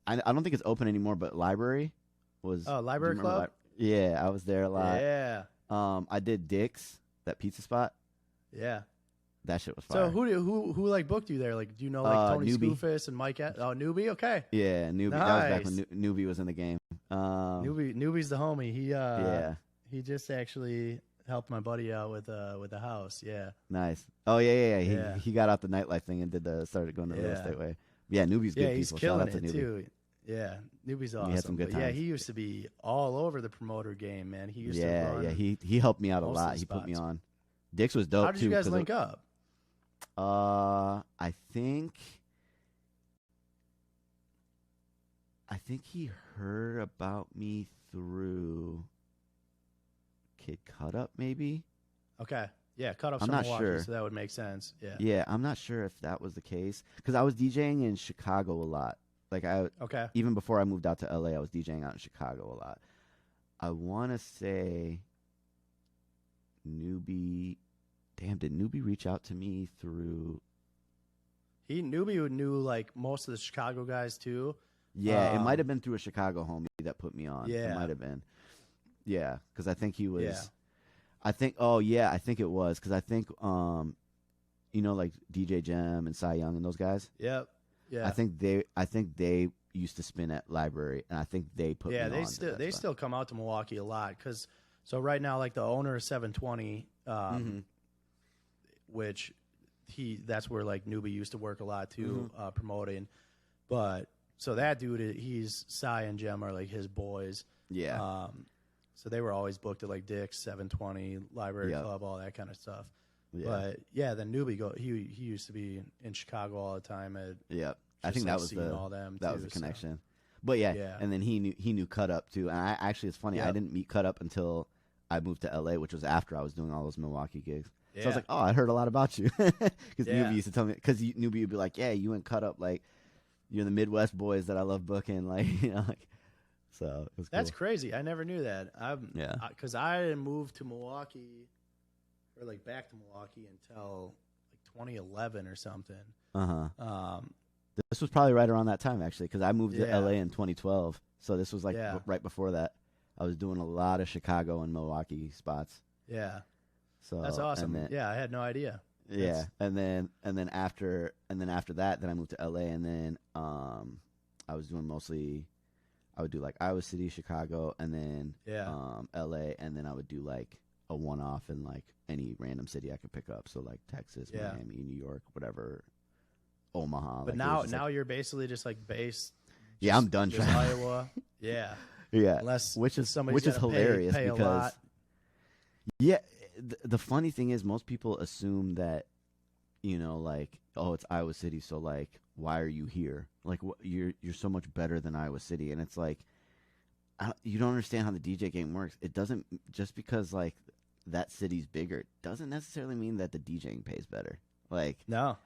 don't think it's open anymore, but Library was. Oh, Library Club. I was there a lot. Yeah. I did Dick's, that pizza spot. Yeah. That shit was fire. So who like booked you there? Like, do you know like Tony Newbie. Scoofus and Mike? Newbie. Okay. Yeah, Newbie. Nice. That was back when Newbie was in the game. Newbie's the homie. He just actually helped my buddy out with the house. Yeah. Nice. Oh yeah. He got out the nightlife thing and started going the real estate way. Yeah, Newbie's good. He's people. killing Shout out to it Newbie. too. Yeah, Newbie's We had awesome. some good But yeah, times. he used to be all over the promoter game, man. He used to run. Yeah. He helped me out a most of lot. the He put me spots. on. Dix was dope How did too. you guys 'cause link up? I think he heard about me through Kid Cut Up, maybe. Okay. Yeah, cut off I'm from not Milwaukee, sure. so that would make sense. Yeah. Yeah, I'm not sure if that was the case because I was DJing in Chicago a lot. Like Okay. even before I moved out to LA, I was DJing out in Chicago a lot. I want to say Newbie. Damn, did Newbie reach out to me through? Newbie knew like most of the Chicago guys too. Yeah, it might have been through a Chicago homie that put me on. Yeah. It might have been. Yeah, because I think he was. Yeah. I think. Oh yeah, I think it was because I think like DJ Gem and Cy Young and those guys. Yep. Yeah. I think they used to spin at Library, and I think they put me on. Yeah, they still come out to Milwaukee a lot because so right now like the owner of 720, which that's where like Newbie used to work a lot too, promoting. But so that dude, he's Cy and Gem are like his boys. Yeah. So they were always booked at like Dick's, 720, Library Club, all that kind of stuff. Yeah. But yeah, then Newbie he used to be in Chicago all the time. Yeah. I think like, that was the connection. So. But yeah, and then he knew Cut Up too. And actually, it's funny. I didn't meet Cut Up until I moved to LA, which was after I was doing all those Milwaukee gigs. Yeah. So I was like, oh, I heard a lot about you because Newbie used to tell me Newbie would be like, yeah, you and Cut Up, like you're the Midwest boys that I love booking, like like. So it was cool. That's crazy. I never knew that. Because I didn't move to Milwaukee or like back to Milwaukee until like 2011 or something. This was probably right around that time actually, because I moved to LA in 2012. So this was like right before that. I was doing a lot of Chicago and Milwaukee spots. Yeah. So that's awesome. I had no idea. Yeah, and then after that, then I moved to LA, and then I was doing mostly. I would do like Iowa City, Chicago, and then LA, and then I would do like a one-off in like any random city I could pick up. So like Texas, Miami, New York, whatever, Omaha. But like, now you're basically just like based. Yeah, I'm done. Just Iowa. Yeah. Yeah. Unless which is hilarious hilarious pay because a lot. Yeah, the funny thing is most people assume that like, oh, it's Iowa City, so like why are you here? Like you're so much better than Iowa City, and it's like you don't understand how the DJ game works. It doesn't just because like that city's bigger doesn't necessarily mean that the DJing pays better. Like No.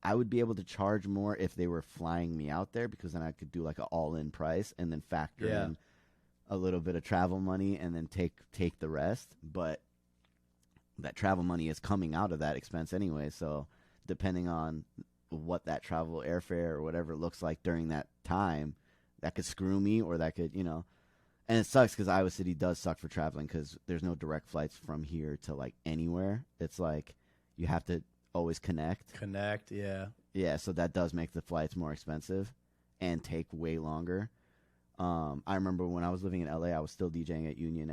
I would be able to charge more if they were flying me out there because then I could do like an all-in price and then factor in a little bit of travel money and then take the rest. But that travel money is coming out of that expense anyway. So depending on what that travel airfare or whatever looks like during that time, that could screw me or that could, and it sucks because Iowa City does suck for traveling because there's no direct flights from here to like anywhere. It's like you have to always connect. Yeah, so that does make the flights more expensive and take way longer. I remember when I was living in LA, I was still DJing at Union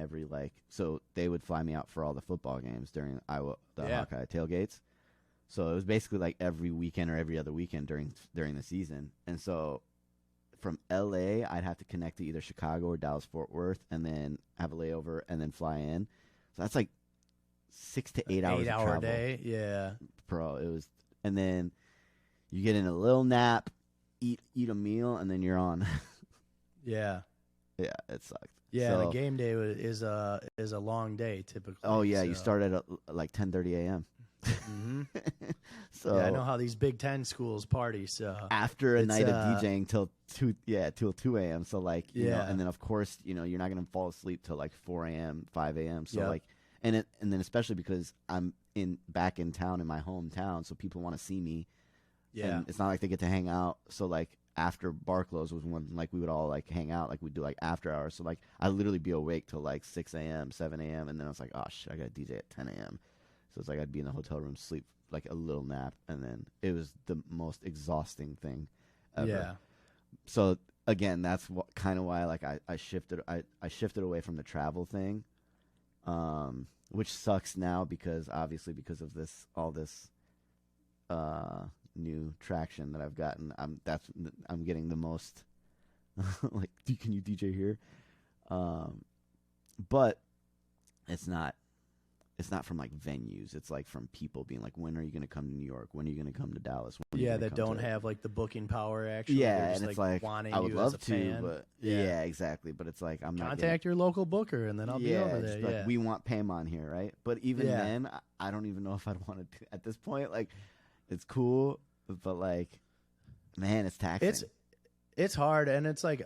so they would fly me out for all the football games during Hawkeye tailgates. So it was basically like every weekend or every other weekend during the season. And so from LA, I'd have to connect to either Chicago or Dallas Fort Worth and then have a layover and then fly in. So that's like 6 to 8 hours of travel. 8-hour day. Yeah. Bro, it was, and then you get in a little nap, eat a meal, and then you're on. Yeah. Yeah, it sucked. Yeah, so, the game day is a long day typically. Oh yeah, you start at like 10:30 a.m. Mm-hmm. So I know how these Big Ten schools party. So after a night of DJing till 2 a.m. So like and then of course you're not gonna fall asleep till like 4 a.m. 5 a.m. So like and then especially because I'm back in town in my hometown, so people want to see me. Yeah, and it's not like they get to hang out. So like after bar close was when like we would all like hang out, like we'd do like after hours. So like I literally be awake till like 6 a.m. 7 a.m. and then I was like, oh shit, I got to DJ at 10 a.m. So it's like I'd be in the hotel room, sleep like a little nap, and then it was the most exhausting thing ever. Yeah. So again, that's kind of why like I shifted away from the travel thing, which sucks now because obviously because of all this new traction that I've gotten, I'm getting the most Like, can you DJ here? But it's not from like venues. It's like from people being like, when are you going to come to New York? When are you going to come to Dallas? When are you Yeah, gonna that come don't to... have like the booking power actually. Yeah, They're just, and it's like wanting I would you love as a to, fan. but yeah, exactly. But it's like I'm not Contact your local booker, and then I'll be over there. just like, we want Paimon here, right? But even then, I don't even know if I'd want to. At this point, like, it's cool, but like, man, it's taxing. It's hard, and it's like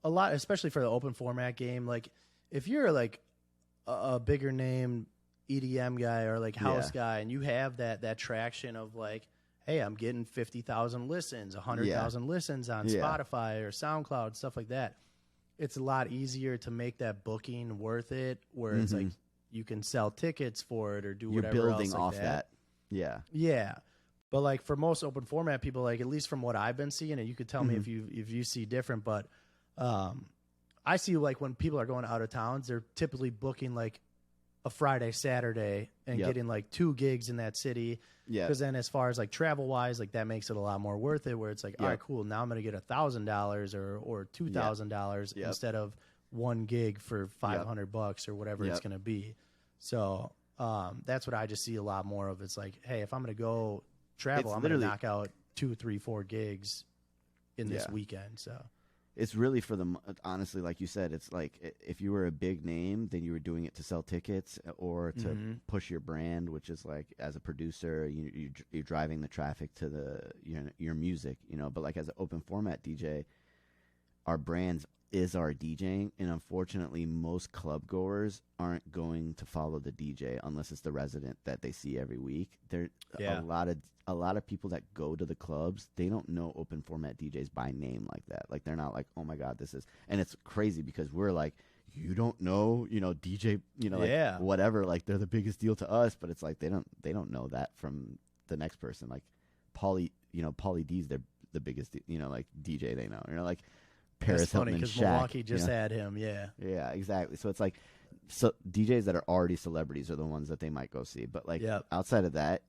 a lot, especially for the open format game. Like, if you're like a bigger name EDM guy or like house guy, and you have that traction of like, hey, I'm getting 50,000 listens, 100,000 listens on Spotify or SoundCloud, stuff like that. It's a lot easier to make that booking worth it, where it's like you can sell tickets for it or do whatever You're building else like off that. Yeah. Yeah. But like for most open format people, like at least from what I've been seeing, and you could tell me if you see different, but I see like when people are going out of towns, they're typically booking like a Friday, Saturday, and getting like 2 gigs in that city. Yeah. Because then as far as like travel wise, like that makes it a lot more worth it, where it's like, all right, cool. Now I'm going to get $1,000 or $2,000 instead of 1 gig for $500 or whatever it's going to be. So that's what I just see a lot more of. It's like, hey, if I'm going to go travel, I'm going to knock out 2, 3, 4 gigs in this weekend. So it's really for the, honestly, like you said, it's like if you were a big name, then you were doing it to sell tickets or to push your brand, which is like, as a producer, you're driving the traffic to your music, you know. But like as an open format DJ, our brands is our DJing, and unfortunately most club goers aren't going to follow the DJ unless it's the resident that they see every week. There a lot of people that go to the clubs, they don't know open format DJs by name like that. Like, they're not like, oh my God, this is, and it's crazy because we're like, you don't know, you know, DJ, you know, like whatever, like they're the biggest deal to us, but it's like they don't know that from the next person. Like Pauly D's the biggest, you know, like DJ they know, you know, like Paris Hilton and Shaq. Milwaukee just had him, yeah, exactly. So it's like, so DJs that are already celebrities are the ones that they might go see, but like outside of that,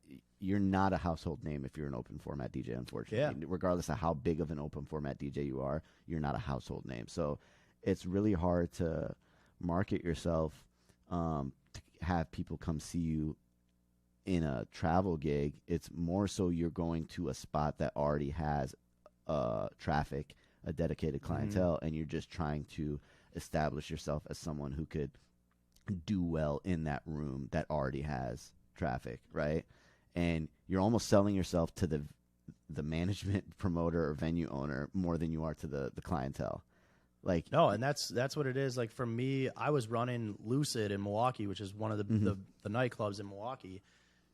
you're not a household name if you're an open format DJ, unfortunately. Yeah. Regardless of how big of an open format DJ you are, you're not a household name. So it's really hard to market yourself, to have people come see you in a travel gig. It's more so you're going to a spot that already has traffic, a dedicated clientele, and you're just trying to establish yourself as someone who could do well in that room that already has traffic, right? And you're almost selling yourself to the management, promoter, or venue owner more than you are to the clientele. Like, no, and that's what it is. Like for me, I was running Lucid in Milwaukee, which is one of the nightclubs in Milwaukee.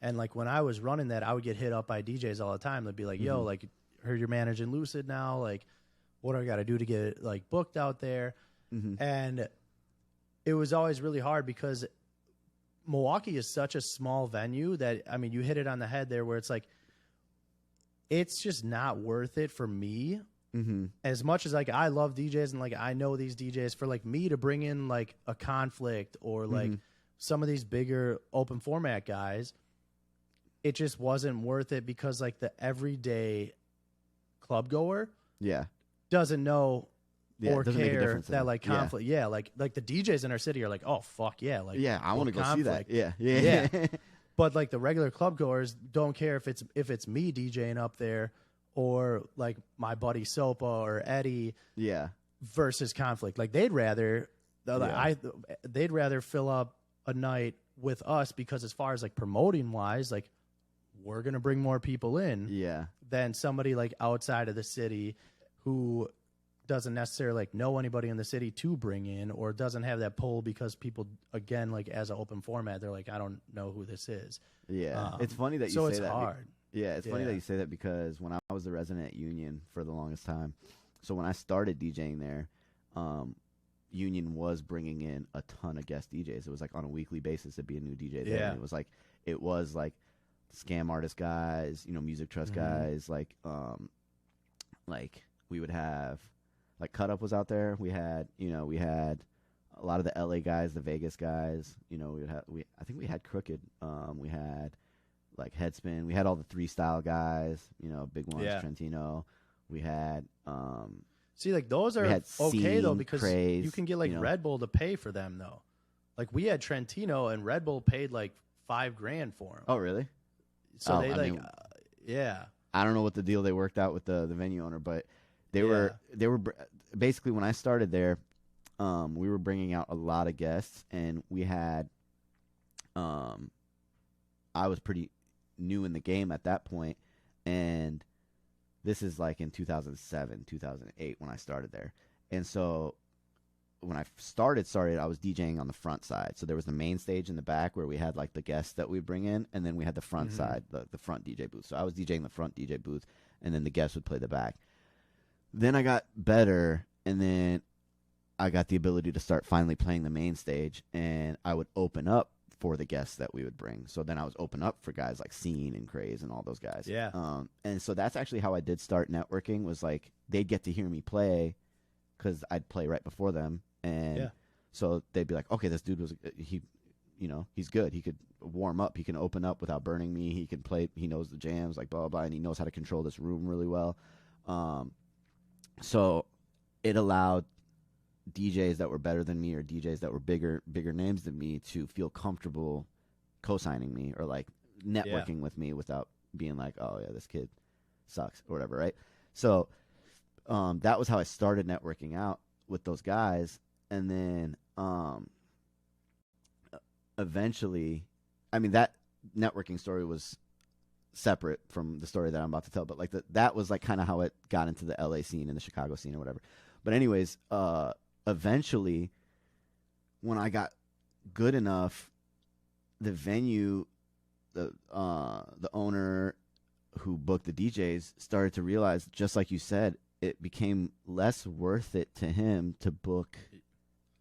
And like when I was running that, I would get hit up by DJs all the time. They'd be like, yo, like, heard you're managing Lucid now. Like, what do I got to do to get like booked out there? And it was always really hard because Milwaukee is such a small venue that, I mean, you hit it on the head there, where it's like, it's just not worth it for me. As much as like I love DJs and like I know these DJs, for like me to bring in like a Conflict or like some of these bigger open format guys, it just wasn't worth it, because like the everyday club goer doesn't know or care that like Conflict. Yeah, like the DJs in our city are like, oh fuck yeah, like I want to go see that. Yeah. But like the regular club goers don't care if it's me DJing up there or like my buddy Sopa or Eddie. Versus Conflict. Like they'd rather fill up a night with us, because as far as like promoting wise, like we're gonna bring more people in than somebody like outside of the city who doesn't necessarily like know anybody in the city to bring in, or doesn't have that pull, because people, again, like as an open format, they're like, I don't know who this is. It's funny that you so say it's that. Hard. It's funny that you say that, because when I was the resident at Union for the longest time, so when I started DJing there, Union was bringing in a ton of guest DJs. It was like on a weekly basis it'd be a new DJ there. And it was like scam artist guys, you know, music trust guys, like we would have, like Cut Up was out there. We had a lot of the LA guys, the Vegas guys, you know, I think we had Crooked. We had like Headspin. We had all the 3 Style guys, you know, big ones, Trentino. We had See, like those are had okay though Scene, because Craze, you can get like you know. Red Bull to pay for them though. Like we had Trentino and Red Bull paid like $5,000 for him. Oh, really? So Oh, they I like, mean, yeah, I don't know what the deal they worked out with the venue owner, but they were basically when I started there, we were bringing out a lot of guests, and we had, I was pretty new in the game at that point, and this is like in 2007, 2008 when I started there, and so when I started, I was DJing on the front side. So there was the main stage in the back where we had like the guests that we'd bring in, and then we had the front side, the front DJ booth. So I was DJing the front DJ booth, and then the guests would play the back. Then I got better, and then I got the ability to start finally playing the main stage, and I would open up for the guests that we would bring. So then I was open up for guys like Scene and Craze and all those guys. Yeah. And so that's actually how I did start networking, was like they'd get to hear me play because I'd play right before them. And so they'd be like, okay, this dude he's good. He could warm up. He can open up without burning me. He can play. He knows the jams, like blah, blah, blah, and he knows how to control this room really well. So it allowed DJs that were better than me or DJs that were bigger names than me to feel comfortable co-signing me or like networking with me without being like, oh yeah, this kid sucks or whatever, right? So that was how I started networking out with those guys. And then eventually, I mean, that networking story was separate from the story that I'm about to tell, but like that was like kind of how it got into the LA scene and the Chicago scene or whatever. But anyways, eventually when I got good enough, the venue, the owner who booked the DJs started to realize, just like you said, it became less worth it to him to book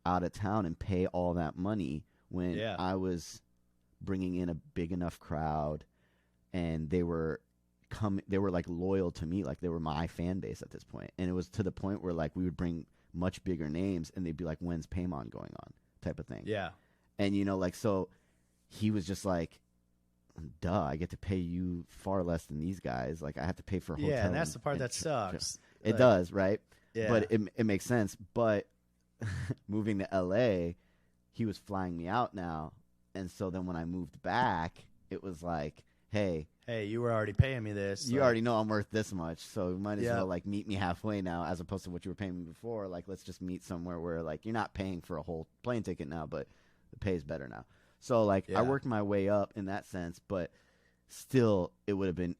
out of town and pay all that money when I was bringing in a big enough crowd, and they were like loyal to me, like they were my fan base at this point. And it was to the point where like we would bring much bigger names, and they'd be like, when's Paimon going on, type of thing. Yeah. And like, so he was just like, duh, I get to pay you far less than these guys. Like I have to pay for hotel. Yeah, and that's the part that sucks. It does, right? Yeah. But it makes sense. But moving to LA, he was flying me out now. And so then when I moved back, it was like, hey, you were already paying me this. You already know I'm worth this much, so you might as well like meet me halfway now, as opposed to what you were paying me before. Like, let's just meet somewhere where like you're not paying for a whole plane ticket now, but the pay is better now. So like I worked my way up in that sense, but still it would have been,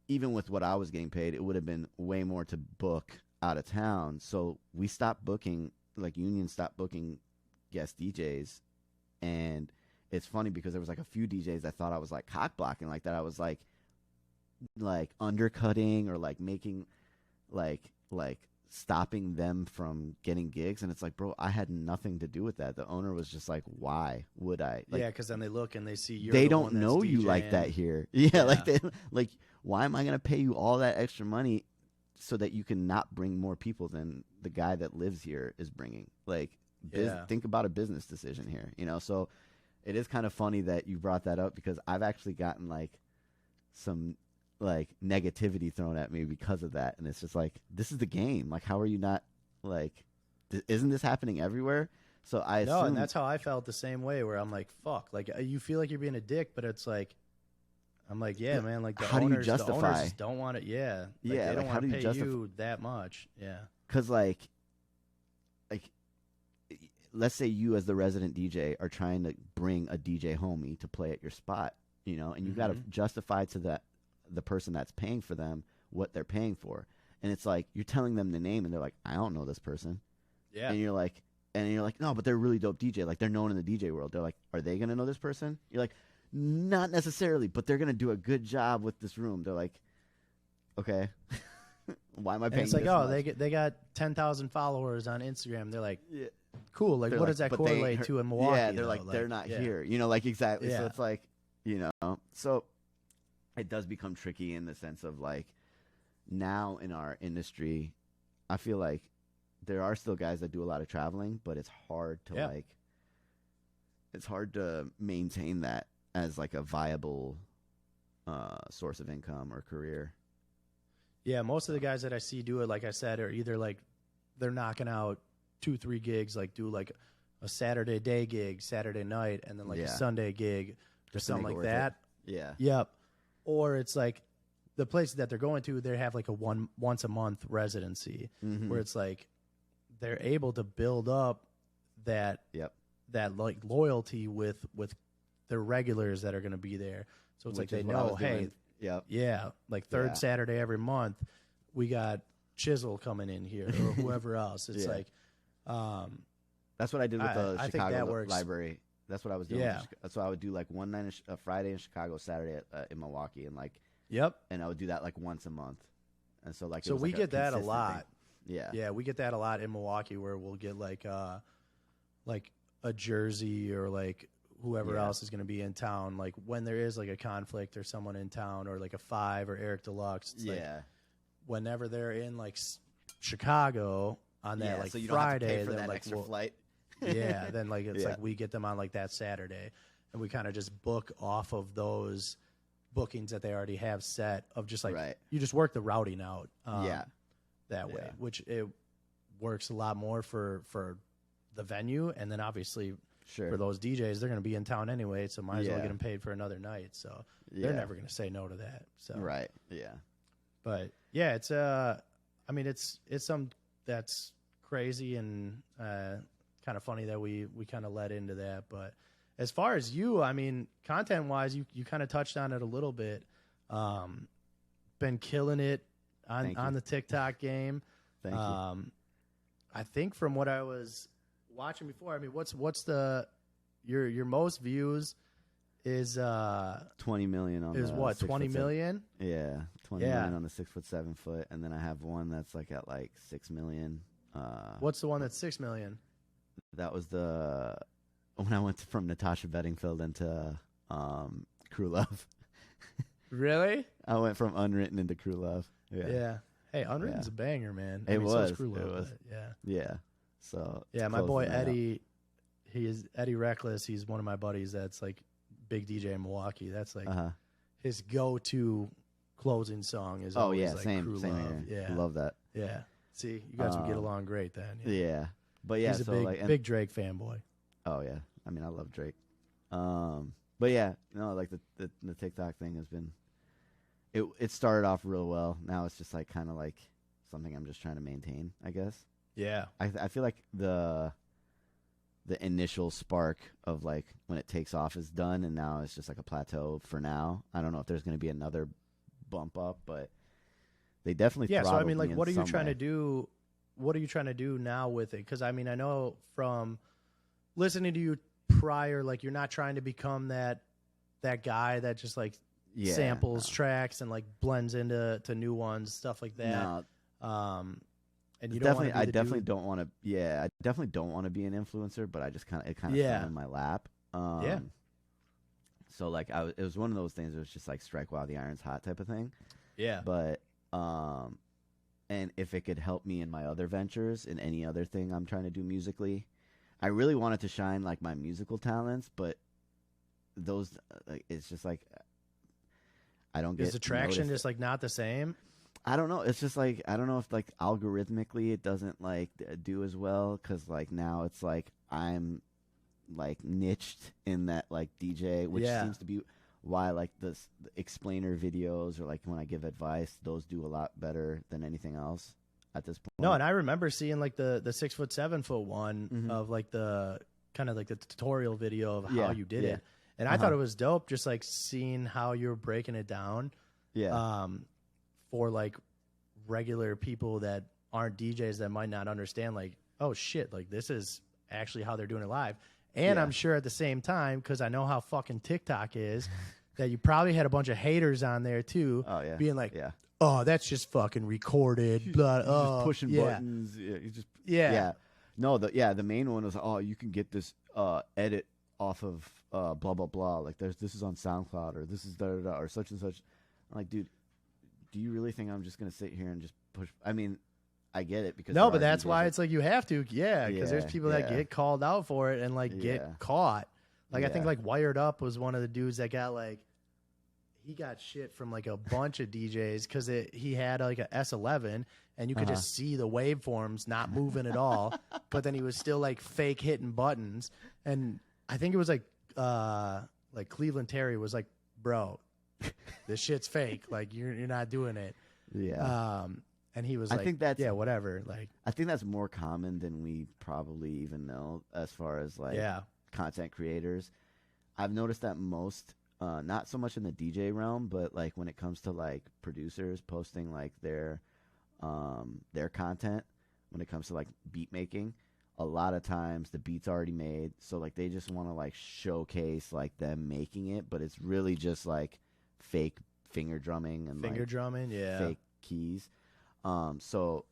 even with what I was getting paid, it would have been way more to book out of town. So we stopped booking, like Union stopped booking guest DJs. And it's funny because there was like a few DJs that thought I was like cock blocking, like that I was like undercutting or like making like stopping them from getting gigs. And it's like, bro, I had nothing to do with that. The owner was just like, why would I? Like, yeah, because then they look and they see you're they the don't one that's know you DJing. like that here. Yeah, like why am I gonna pay you all that extra money so that you can not bring more people than the guy that lives here is bringing? Like, think about a business decision here, So it is kind of funny that you brought that up, because I've actually gotten like some like negativity thrown at me because of that. And it's just like, this is the game. Like, how are you not like, isn't this happening everywhere? So I assume. No, and that's how I felt the same way, where I'm like, fuck, like you feel like you're being a dick, but it's like, I'm like, yeah, man, like the owners just don't want it. Yeah. Like, they don't want to pay you that much. Yeah. Cause like, let's say you as the resident DJ are trying to bring a DJ homie to play at your spot, and you got to justify to the person that's paying for them what they're paying for. And it's like, you're telling them the name and they're like, I don't know this person. Yeah. And you're like, no, but they're a really dope DJ. Like, they're known in the DJ world. They're like, are they going to know this person? You're like, not necessarily, but they're going to do a good job with this room. They're like, okay. Why am I paying? And it's like, this much? they got 10,000 followers on Instagram. They're like, cool. Like, what does that correlate to in Milwaukee? Yeah, they're like, they're not here. Like, exactly. Yeah. So it's like, so it does become tricky in the sense of like, now in our industry, I feel like there are still guys that do a lot of traveling, but it's hard to it's hard to maintain that as like a viable source of income or career. Yeah, most of the guys that I see do it, like I said, are either like they're knocking out 2-3 gigs, like do like a Saturday day gig, Saturday night, and then like a Sunday gig or something like that. Yeah. Yep. Or it's like the places that they're going to, they have like a once a month residency where it's like they're able to build up that that like loyalty with their regulars that are going to be there. So it's like they know, hey, like third Saturday every month, we got Chisel coming in here or whoever else. It's like, that's what I did with the Chicago library. That's what I was doing. Yeah. So I would do like one night, a Friday in Chicago, Saturday in Milwaukee, and like, and I would do that like once a month. And so like, so we get that a lot. Thing. Yeah, we get that a lot in Milwaukee, where we'll get like a Jersey or like whoever else is going to be in town. Like when there is like a conflict or someone in town, or like a Five or Eric Deluxe. It's like whenever they're in like Chicago on that like so you Friday, don't have to pay for then that like extra flight. Then like it's like we get them on like that Saturday, and we kind of just book off of those bookings that they already have set of just like you just work the routing out that way, which it works a lot more for the venue, and then obviously for those DJs, they're going to be in town anyway, so might as well get them paid for another night. So they're never going to say no to that. So but yeah, it's I mean it's some that's crazy and kind of funny that we kind of led into that. But as far as you, I mean, content wise, you kind of touched on it a little bit. Been killing it on the TikTok game. Thank you. I think from what I was watching before, I mean, what's the your most views is 20 million on is the what 20 million? Yeah, 20 million on the 6 foot 7 foot, and then I have one that's like at like 6 million. What's the one that's 6 million? That was when I went from Natasha Bedingfield into Crew Love. Really? I went from Unwritten into Crew Love. Yeah. Hey, Unwritten's a banger, man. It was. So Crew Love, it was. Yeah. So my boy Eddie, he is Eddie Reckless. He's one of my buddies. That's like big DJ in Milwaukee. That's like his go-to closing song is always like Crew Love. Here. Yeah, love that. Yeah. See, you guys would get along great then. Yeah. But yeah, he's a big Drake fanboy. Oh yeah, I mean I love Drake. But yeah, no, like the TikTok thing has been. It started off real well. Now it's just like kind of like something I'm just trying to maintain, I guess. Yeah. I feel like the initial spark of like when it takes off is done, and now it's just like a plateau for now. I don't know if there's going to be another bump up, but they definitely so I mean, like, what are you trying to do? What are you trying to do now with it? Because I mean, I know from listening to you prior, like you're not trying to become that guy that just like samples tracks and like blends into new ones, stuff like that. No. And you don't I definitely don't want to. Yeah, I definitely don't want to be an influencer, but I just kind of fell in my lap. So like it was one of those things. It was just like strike while the iron's hot type of thing. Yeah. But and if it could help me in my other ventures, in any other thing I'm trying to do musically, I really wanted to shine like my musical talents, but those it's just like I don't get. Is the traction just like not the same? I don't know. It's just like I don't know if like algorithmically it doesn't like do as well, because like now it's like I'm like niched in that like DJ, which seems to be why like the explainer videos or like when I give advice, those do a lot better than anything else at this point. No, and I remember seeing like the 6 foot 7 foot one of like the kind of like the tutorial video of how you did it, and I thought it was dope, just like seeing how you're breaking it down. For like regular people that aren't DJs that might not understand, like, oh shit, like this is actually how they're doing it live. And I'm sure at the same time, because I know how fucking TikTok is, that you probably had a bunch of haters on there too, being like, oh, that's just fucking recorded, just pushing buttons. No, the main one was, oh, you can get this edit off of blah blah blah. Like this is on SoundCloud, or this is da da da, or such and such. I'm like, dude, do you really think I'm just gonna sit here and just push? I mean, I get it because but that's why it's like you have to, because there's people that get called out for it and like get caught. Like I think like Wired Up was one of the dudes that got like he got shit from like a bunch of DJs because he had like a S11 and you could just see the waveforms not moving at all, but then he was still like fake hitting buttons. And I think it was like Cleveland Terry was like, bro, this shit's fake. Like you're not doing it. Yeah. And he was I like, think that's, yeah, whatever. Like, I think that's more common than we probably even know as far as like content creators. I've noticed that most, not so much in the DJ realm, but like when it comes to like producers posting like their content, when it comes to like beat making, a lot of times the beat's already made. So like they just want to like showcase like them making it, but it's really just like fake finger drumming and fake keys. So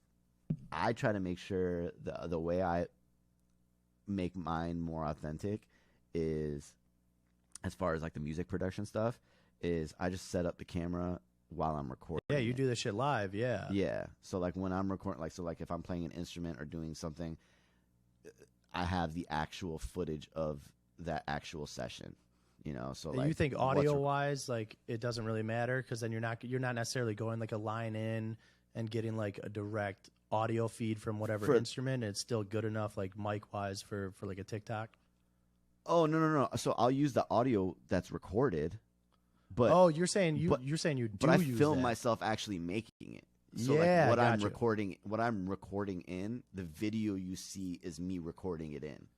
I try to make sure the way I make mine more authentic is, as far as like the music production stuff, is I just set up the camera while I'm recording. Yeah, you do this shit live, yeah. Yeah. So like when I'm recording, like if I'm playing an instrument or doing something, I have the actual footage of that actual session. You know, so like you think audio wise, like it doesn't really matter because then you're not necessarily going like a line in and getting like a direct audio feed from whatever instrument. It's still good enough like mic wise for like a TikTok. Oh no. So I'll use the audio that's recorded, but you're saying you do. But I use film that. myself actually making it. So yeah, like what I'm recording in the video you see is me recording it in.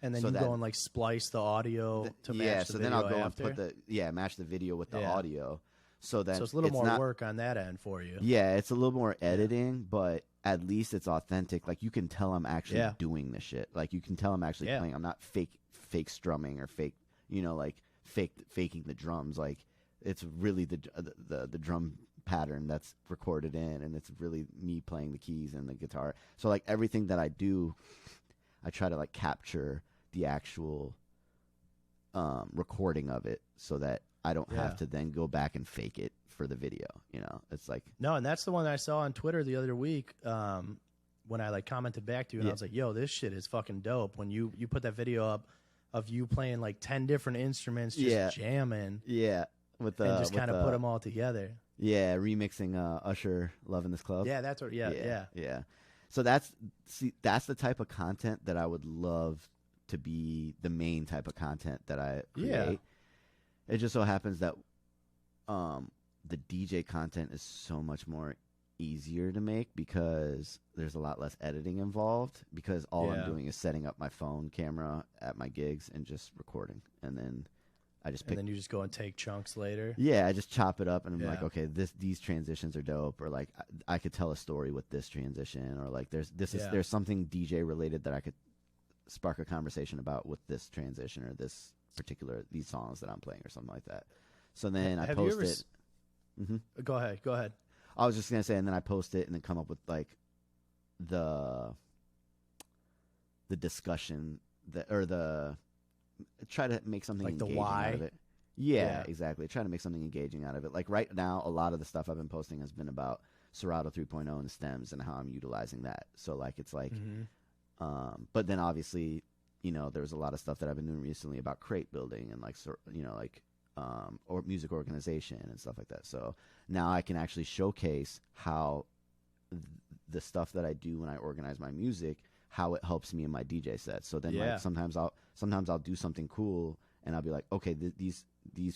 And then so you go and like splice the audio to match the video. Yeah, so then I'll go after. And match the video with the audio. So then it's a little more work on that end for you. Yeah, it's a little more editing, but at least it's authentic. Like you can tell I'm actually doing this shit. Like you can tell I'm actually playing. I'm not fake strumming or faking the drums. Like it's really the drum pattern that's recorded in, and it's really me playing the keys and the guitar. So like everything that I do, I try to like capture the actual recording of it so that I don't have to then go back and fake it for the video. You know, it's like no, and that's the one that I saw on Twitter the other week when I like commented back to you, and I was like, "Yo, this shit is fucking dope." When you put that video up of you playing like 10 different instruments, just jamming, with and just kind of put them all together. Yeah, remixing Usher, "Love in This Club." Yeah, that's what. Yeah. So that's the type of content that I would love to be the main type of content that I create. Yeah. It just so happens that the DJ content is so much more easier to make because there's a lot less editing involved, because all I'm doing is setting up my phone camera at my gigs and just recording, and then I just pick. And then you just go and take chunks later. Yeah, I just chop it up and I'm like, okay, these transitions are dope, or like I could tell a story with this transition, or like there's something DJ related that I could spark a conversation about with this transition or these songs that I'm playing or something like that. So then I post it. Go ahead. I was just gonna say, and then I post it and then come up with like the discussion try to make something like engaging the why out of it. Yeah, exactly. Try to make something engaging out of it. Like right now, a lot of the stuff I've been posting has been about Serato 3.0 and stems and how I'm utilizing that. So like it's like, but then obviously, you know, there's a lot of stuff that I've been doing recently about crate building and like, you know, like or music organization and stuff like that. So now I can actually showcase how the stuff that I do when I organize my music, how it helps me in my DJ set. So then like sometimes I'll do something cool and I'll be like, okay, these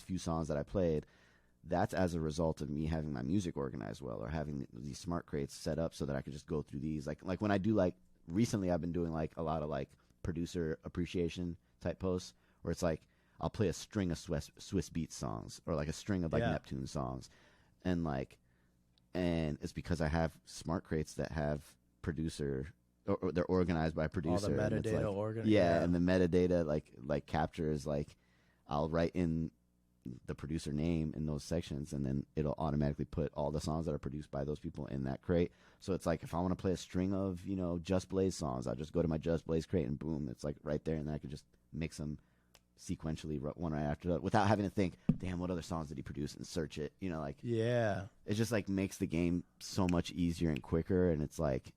few songs that I played, that's as a result of me having my music organized well, or having these smart crates set up so that I could just go through these. Like when I do, like recently I've been doing like a lot of like producer appreciation type posts where it's like I'll play a string of Swiss Beats songs or like a string of like Neptune songs, and it's because I have smart crates that have producer, or they're organized by producer. All the metadata organized. Yeah, and the metadata like captures, like I'll write in the producer name in those sections, and then it'll automatically put all the songs that are produced by those people in that crate. So it's like if I want to play a string of, you know, Just Blaze songs, I'll just go to my Just Blaze crate and boom, it's like right there, and then I can just mix them sequentially one right after the without having to think, damn, what other songs did he produce, and search it, you know, like it just like makes the game so much easier and quicker, and it's like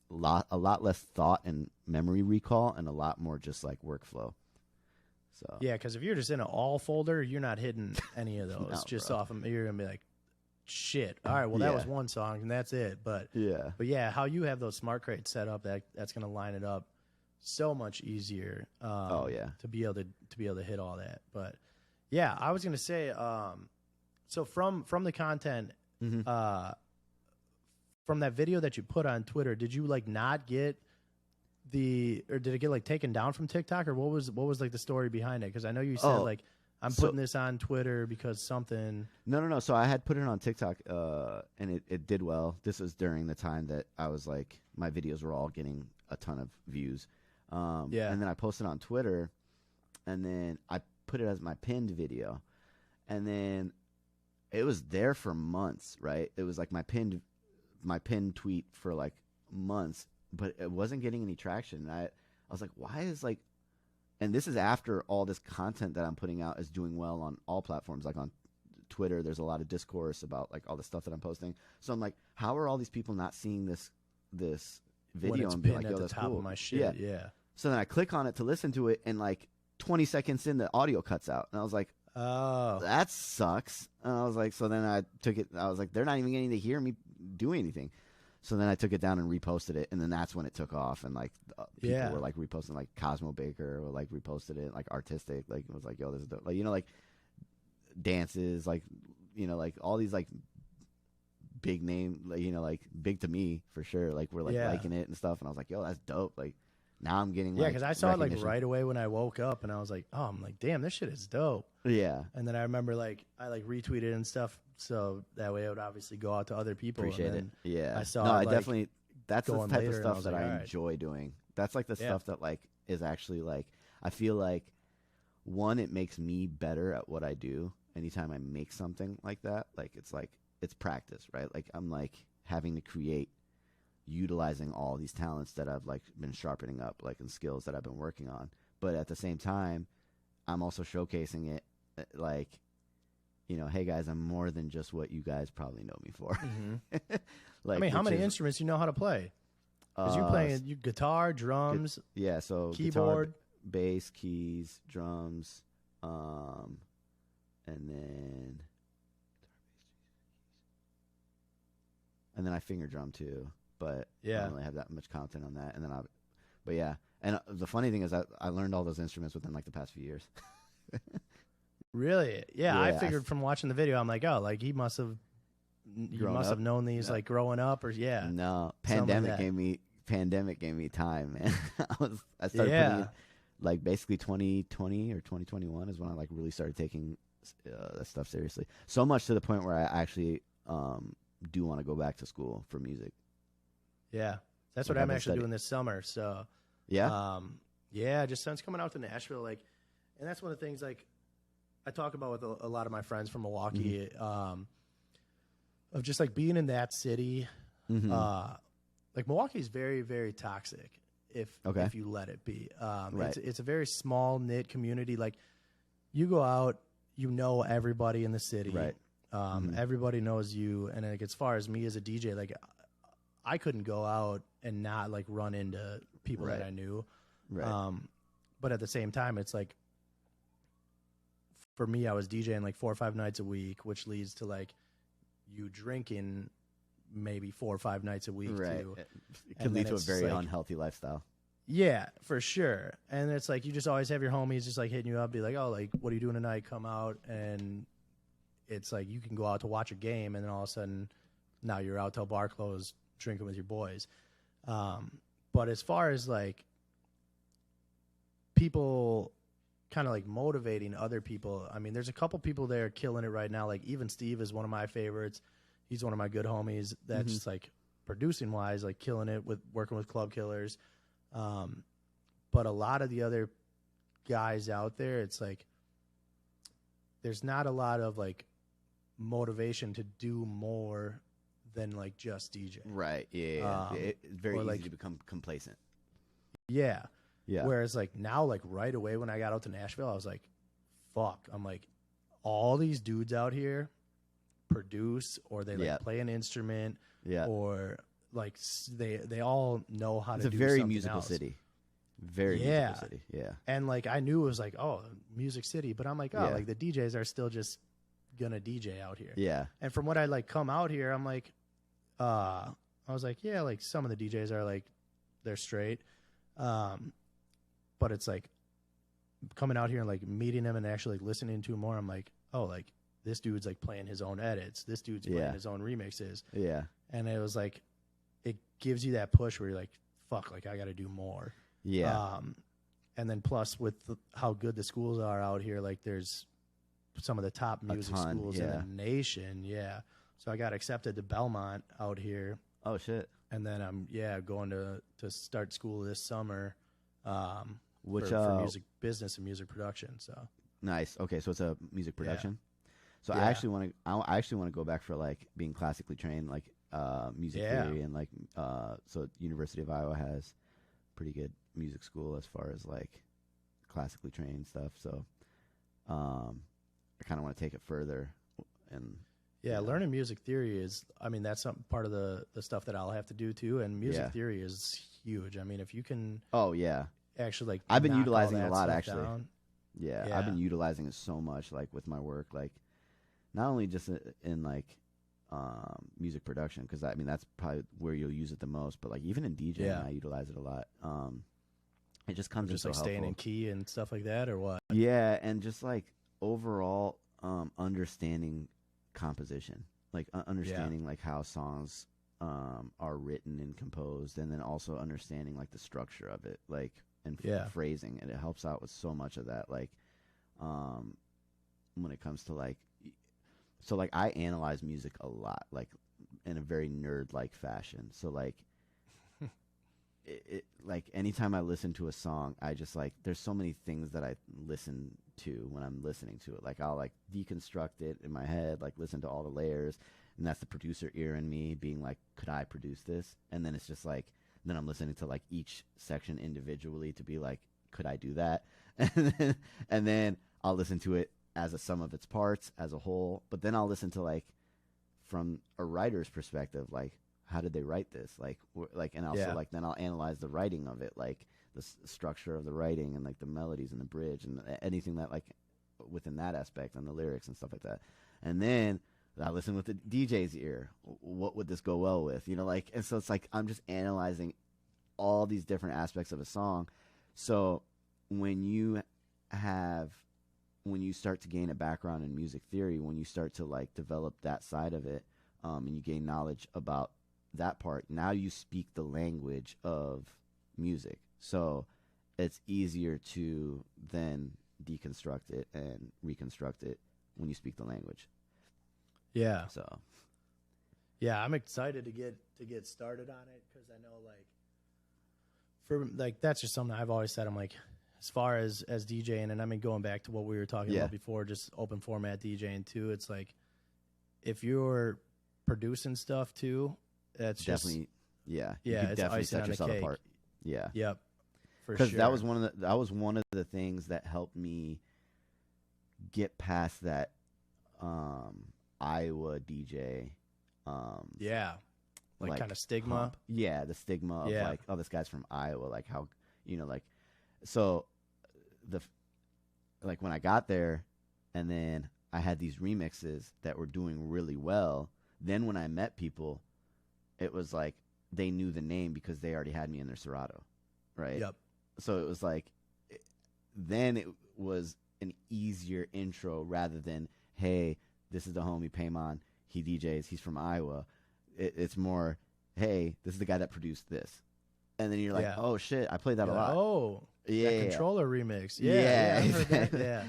a lot less thought and memory recall and a lot more just like workflow. So Yeah, because if you're just in an all folder, you're not hitting any of those. No, just bro. off of, you're gonna be like, shit. All right, well that was one song and that's it. But yeah, how you have those smart crates set up, that's gonna line it up so much easier. To be able to hit all that. But yeah, I was gonna say, so from the content, from that video that you put on Twitter, did you like not get or did it get like taken down from TikTok, or what was like the story behind it? Because I know you said like I'm putting this on Twitter because something. No. So I had put it on TikTok, and it did well. This was during the time that I was like, my videos were all getting a ton of views. And then I posted on Twitter, and then I put it as my pinned video, and then it was there for months. Right? It was like my pinned tweet for like months, but it wasn't getting any traction. I was like, why is like. And this is after all this content that I'm putting out is doing well on all platforms. Like on Twitter, there's a lot of discourse about like all the stuff that I'm posting. So I'm like, how are all these people not seeing this video and being like, yo, that's cool. Of my shit. Yeah. So then I click on it to listen to it, and like 20 seconds in, the audio cuts out, and I was like, oh, that sucks. And I was like, so then I took it. I was like, they're not even getting to hear me do anything. So then I took it down and reposted it, and then that's when it took off, and like people were like reposting, like Cosmo Baker or like reposted it, like Artistic, like it was like, yo, this is dope. Like, you know, like dances, like, you know, like all these like big name, like, you know, like big to me for sure, like we're like liking it and stuff, and I was like, yo, that's dope. Like now I'm getting because I saw it like right away when I woke up, and I was like, oh, I'm like, damn, this shit is dope. Yeah. And then I remember like I like retweeted and stuff, so that way it would obviously go out to other people. Appreciate it. Yeah. I saw. No, I definitely. That's the type of stuff that I like, enjoy doing. That's like the stuff that like is actually like, I feel like, one, it makes me better at what I do. Anytime I make something like that, like it's practice, right? Like I'm like having to create, utilizing all these talents that I've like been sharpening up, like and skills that I've been working on. But at the same time, I'm also showcasing it, like, you know, hey guys, I'm more than just what you guys probably know me for. Like, I mean, how many instruments you know how to play? Because you playing guitar, drums, so keyboard, guitar, bass, keys, drums, and then I finger drum too. But I don't really have that much content on that. And then and the funny thing is that I learned all those instruments within like the past few years. Really? Yeah, I figured from watching the video, I'm like, oh, like he must have known these like growing up, or No, pandemic gave me time, man. I started putting it, like basically 2020 or 2021 is when I like really started taking that stuff seriously. So much to the point where I actually do want to go back to school for music. Yeah, that's what I'm actually doing this summer. So just since coming out to Nashville, like, and that's one of the things like I talk about with a lot of my friends from Milwaukee, of just like being in that city. Like Milwaukee is very, very toxic if you let it be. It's a very small knit community. Like you go out, you know everybody in the city. Right. Everybody knows you. And like as far as me as a DJ, like I couldn't go out and not like run into people that I knew. Right. But at the same time, it's like for me, I was DJing like 4 or 5 nights a week, which leads to like you drinking maybe 4 or 5 nights a week too. It can lead to a very unhealthy lifestyle. Yeah, for sure. And it's like you just always have your homies just like hitting you up, be like, oh, like, what are you doing tonight? Come out. And it's like you can go out to watch a game, and then all of a sudden now you're out till bar closed drinking with your boys. But as far as like people kind of like motivating other people, I mean, there's a couple people there killing it right now. Like even Steve is one of my favorites. He's one of my good homies that's just like producing wise, like killing it with working with Club Killers. But a lot of the other guys out there, it's like there's not a lot of like motivation to do more than like just DJ. Right. Yeah. It's very easy to become complacent. Yeah. Yeah. Whereas like now, like right away when I got out to Nashville, I was like, fuck. I'm like, all these dudes out here produce, or they like play an instrument, or like they all know how to do something else. It's a very musical city. Very musical city. Yeah. And like I knew it was like, oh, Music City, but I'm like, oh, like the DJs are still just gonna DJ out here. Yeah. And from what I like come out here, I'm like, I was like, yeah, like some of the DJs are like they're straight. But it's like coming out here and like meeting them and actually like listening to him more, I'm like, oh, like this dude's like playing his own edits. This dude's playing his own remixes. Yeah. And it was like, it gives you that push where you're like, fuck, like I got to do more. Yeah. And then plus with how good the schools are out here, like there's some of the top music schools in the nation. Yeah. So I got accepted to Belmont out here. Oh shit. And then I'm going to start school this summer. Which for music business and music production. So nice. Okay, so it's a music production. So I actually want to go back for like being classically trained, like music theory, and like so University of Iowa has pretty good music school as far as like classically trained stuff. So I kind of want to take it further and learning music theory is, I mean, that's some part of the stuff that I'll have to do too. And music theory is huge. I mean, if you can, actually like, I've been utilizing it a lot actually. Down. Yeah, I've been utilizing it so much, like with my work, like not only just in like music production, because I mean that's probably where you'll use it the most, but like even in DJing, I utilize it a lot. It just comes just in like so staying helpful. in key and stuff like that, or what? Yeah, and just like overall understanding composition, like understanding like how songs are written and composed, and then also understanding like the structure of it, like and phrasing, and it helps out with so much of that. Like when it comes to like, so like I analyze music a lot, like in a very nerd like fashion. So like it like anytime I listen to a song, I just like, there's so many things that I listen to when I'm listening to it. Like I'll like deconstruct it in my head, like listen to all the layers, and that's the producer ear in me being like, could I produce this? And then it's just like, then I'm listening to like each section individually to be like, could I do that? And then I'll listen to it as a sum of its parts as a whole. But then I'll listen to like from a writer's perspective, like how did they write this? Like and also like then I'll analyze the writing of it, like the structure of the writing and like the melodies and the bridge and anything that like within that aspect and the lyrics and stuff like that. And then I listen with the DJ's ear. What would this go well with? You know, like, and so it's like I'm just analyzing all these different aspects of a song. So when you start to gain a background in music theory, when you start to like develop that side of it, and you gain knowledge about that part, now you speak the language of music. So it's easier to then deconstruct it and reconstruct it when you speak the language. Yeah. So, yeah, I'm excited to get started on it, because I know like for like that's just something I've always said. I'm like, as far as DJing, and I mean going back to what we were talking about before, just open format DJing too. It's like if you're producing stuff too, that's definitely you it's definitely set yourself cake. apart. Yeah. Yep. Because that was one of the things that helped me get past that Iowa DJ like kind of stigma. Hump. Yeah, the stigma of like, oh, this guy's from Iowa, like how, you know, like, so like when I got there and then I had these remixes that were doing really well, then when I met people, it was like they knew the name because they already had me in their Serato, right? Yep. So it was like, then it was an easier intro rather than, hey, this is the homie Paimon, he DJs, he's from Iowa. It's more, hey, this is the guy that produced this. And then you're like, oh shit, I played that a lot. Oh, yeah, that controller remix. Yeah, I heard that. Yeah.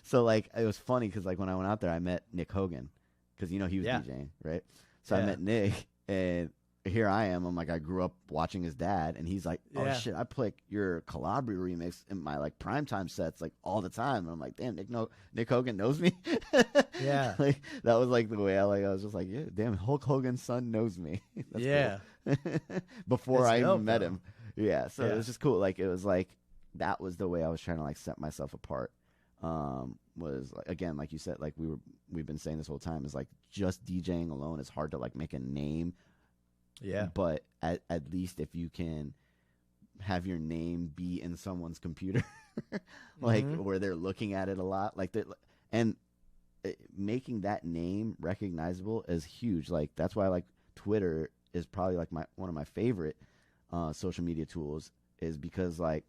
So like, it was funny because like when I went out there, I met Nick Hogan, because you know he was DJing, right? So I met Nick, and here I am. I'm like, I grew up watching his dad, and he's like, oh shit, I play your Calabria remix in my like primetime sets like all the time. And I'm like, damn, Nick Hogan knows me. Yeah, like that was like the way I was just like, yeah, damn, Hulk Hogan's son knows me. That's cool. Before I even met him. Yeah, so it was just cool. Like it was like that was the way I was trying to like set myself apart. Was like, again, like you said, like we've been saying this whole time, is like just DJing alone is hard to like make a name. Yeah. But at least if you can have your name be in someone's computer, like where they're looking at it a lot, like that, and making that name recognizable is huge. Like that's why like Twitter is probably like one of my favorite social media tools, is because like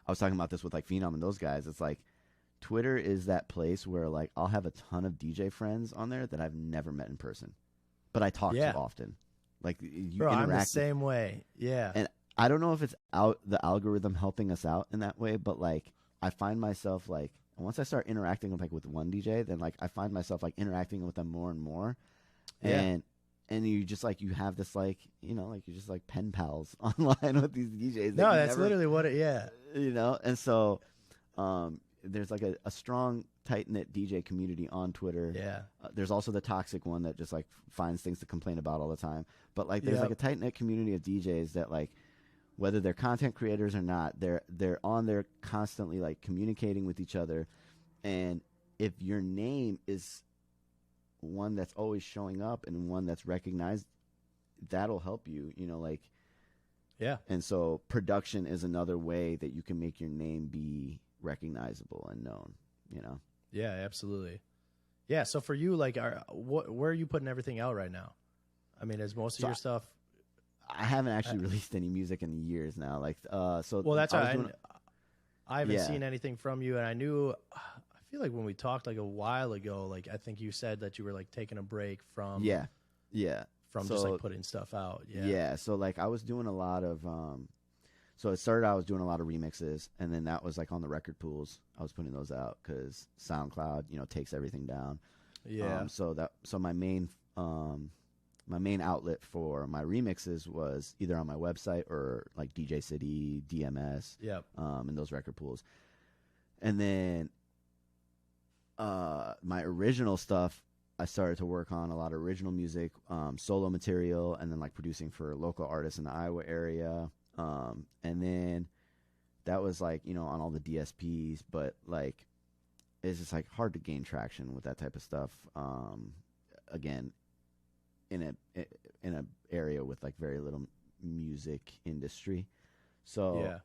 I was talking about this with like Phenom and those guys. It's like Twitter is that place where like I'll have a ton of DJ friends on there that I've never met in person, but I talk to often. Like you Bro, interact. I'm the same way. Yeah. And I don't know if it's the algorithm helping us out in that way, but like I find myself like once I start interacting with one DJ, then like I find myself like interacting with them more and more. Yeah. And you just like you have this like like you're just like pen pals online with these DJs. No, that's literally what it. Yeah. And so there's like a strong tight knit DJ community on Twitter. Yeah. There's also the toxic one that just like finds things to complain about all the time. But like there's like a tight knit community of DJs that like whether they're content creators or not, they're on there constantly like communicating with each other. And if your name is one that's always showing up and one that's recognized, that'll help you, like. Yeah. And so production is another way that you can make your name be recognizable and known, Yeah, absolutely. Yeah. So for you, like, where are you putting everything out right now? I mean, is most of your stuff? I haven't actually released any music in years now. Like, so. Well, that's why I haven't seen anything from you, and I feel like when we talked like a while ago, like I think you said that you were like taking a break from. Yeah. From just like putting stuff out. Yeah. Yeah. So like I was doing a lot of. So it started. I was doing a lot of remixes, and then that was like on the record pools. I was putting those out because SoundCloud, takes everything down. Yeah. So my main outlet for my remixes was either on my website or like DJ City, DMS, and those record pools. And then my original stuff, I started to work on a lot of original music, solo material, and then like producing for local artists in the Iowa area. And then that was like, on all the DSPs, but like it's just like hard to gain traction with that type of stuff. Again, in a area with like very little music industry. So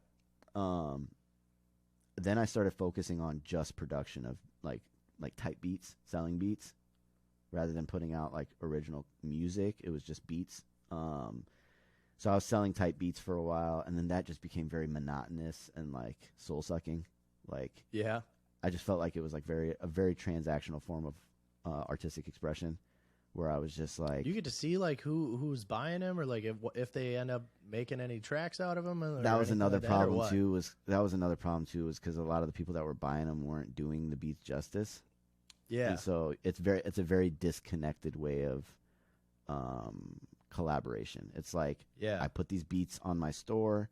then I started focusing on just production of like type beats, selling beats, rather than putting out like original music. It was just beats. So I was selling type beats for a while, and then that just became very monotonous and like soul sucking. Like, I just felt like it was like a very transactional form of artistic expression, where I was just like, you get to see like who's buying them, or like if they end up making any tracks out of them. That was another problem too. Was because a lot of the people that were buying them weren't doing the beats justice. Yeah. And so it's a very disconnected way of collaboration. It's like, I put these beats on my store,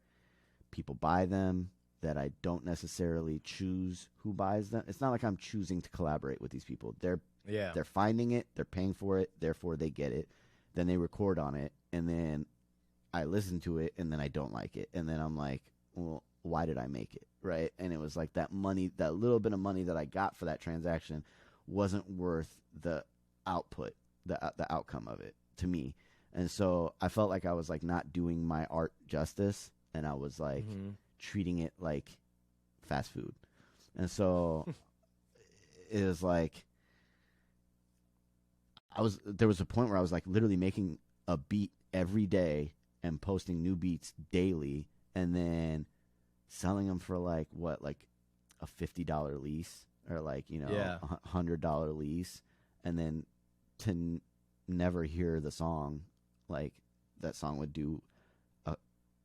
people buy them, that I don't necessarily choose who buys them. It's not like I'm choosing to collaborate with these people. They're finding it, they're paying for it, therefore they get it. Then they record on it, and then I listen to it, and then I don't like it. And then I'm like, well, why did I make it? Right? And it was like that money, that little bit of money that I got for that transaction wasn't worth the output, the outcome of it to me. And so I felt like I was like not doing my art justice, and I was like treating it like fast food. And so it was like there was a point where I was like literally making a beat every day and posting new beats daily, and then selling them for like a $50 lease, or like $100 lease, and then to never hear the song. Like that song would do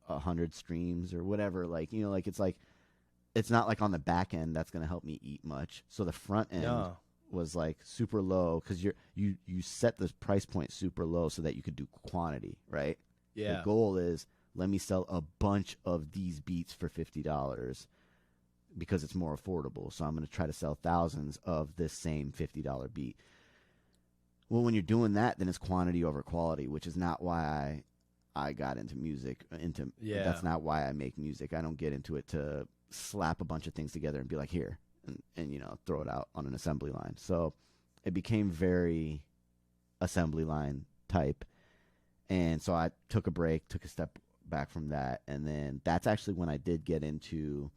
100 streams or whatever. Like, like it's not like on the back end that's going to help me eat much. So the front end was like super low, because you set the price point super low so that you could do quantity, right? Yeah. The goal is, let me sell a bunch of these beats for $50 because it's more affordable. So I'm going to try to sell thousands of this same $50 beat. Well, when you're doing that, then it's quantity over quality, which is not why I got into music. That's not why I make music. I don't get into it to slap a bunch of things together and be like, here, and throw it out on an assembly line. So it became very assembly line type. And so I took a break, took a step back from that, and then that's actually when I did get into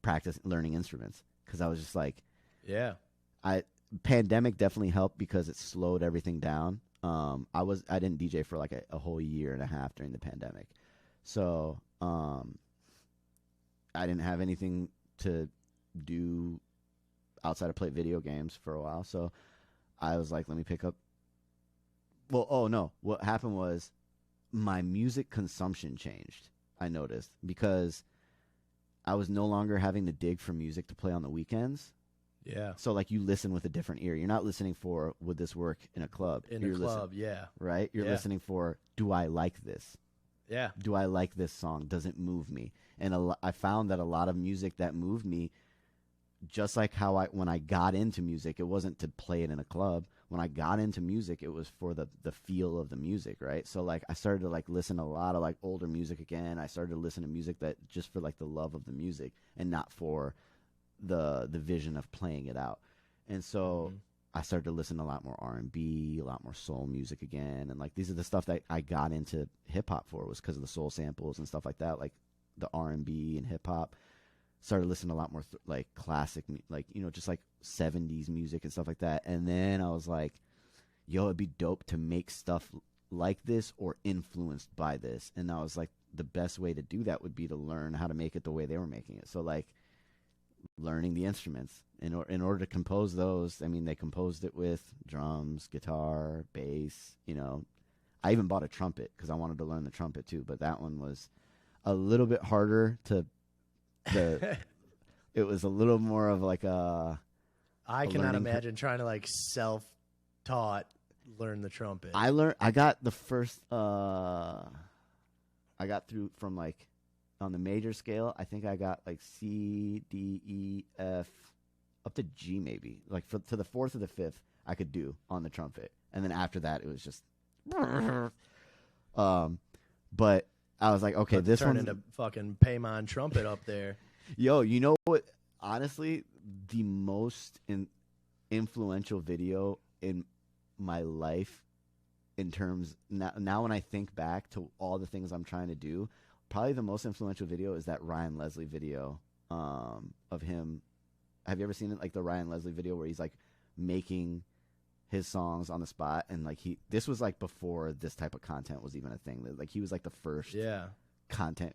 practice learning instruments, because I was just like, Yeah. Pandemic definitely helped because it slowed everything down. I didn't DJ for like a whole year and a half during the pandemic, so I didn't have anything to do outside of play video games for a while. So I was like, let me pick up. Well, oh no, what happened was my music consumption changed. I noticed because I was no longer having to dig for music to play on the weekends. Yeah. So like you listen with a different ear. You're not listening for, would this work in a club? In a club, yeah. Right? You're listening for, do I like this? Yeah. Do I like this song? Does it move me? And I found that a lot of music that moved me, just like how when I got into music, it wasn't to play it in a club. When I got into music, it was for the feel of the music, right? So like I started to like listen to a lot of like older music again. I started to listen to music that just for like the love of the music and not for the vision of playing it out. And so I started to listen to a lot more R&B, a lot more soul music again. And like these are the stuff that I got into hip hop for, was because of the soul samples and stuff like that, like the R&B and hip hop. Started listening to a lot more like classic, like, you know, just like 70s music and stuff like that. And then I was like, yo, it'd be dope to make stuff like this or influenced by this. And I was like, the best way to do that would be to learn how to make it the way they were making it. So like learning the instruments in order to compose those. I mean, they composed it with drums, guitar, bass, you know. I even bought a trumpet because I wanted to learn the trumpet too, but that one was a little bit harder to it was a little more of like I cannot imagine trying to like self-taught learn the trumpet. I got the first I got through from like on the major scale. I think I got like C, D, E, F up to G maybe. Like to the fourth or the fifth I could do on the trumpet. And then after that it was just but I was like, okay, this turn one's into fucking Paimon trumpet up there. Yo, you know what? Honestly, the most influential video in my life, in terms now when I think back to all the things I'm trying to do, probably the most influential video is that Ryan Leslie video of him. Have you ever seen it? Like the Ryan Leslie video where he's like making his songs on the spot, and like this was like before this type of content was even a thing. Like he was like the first content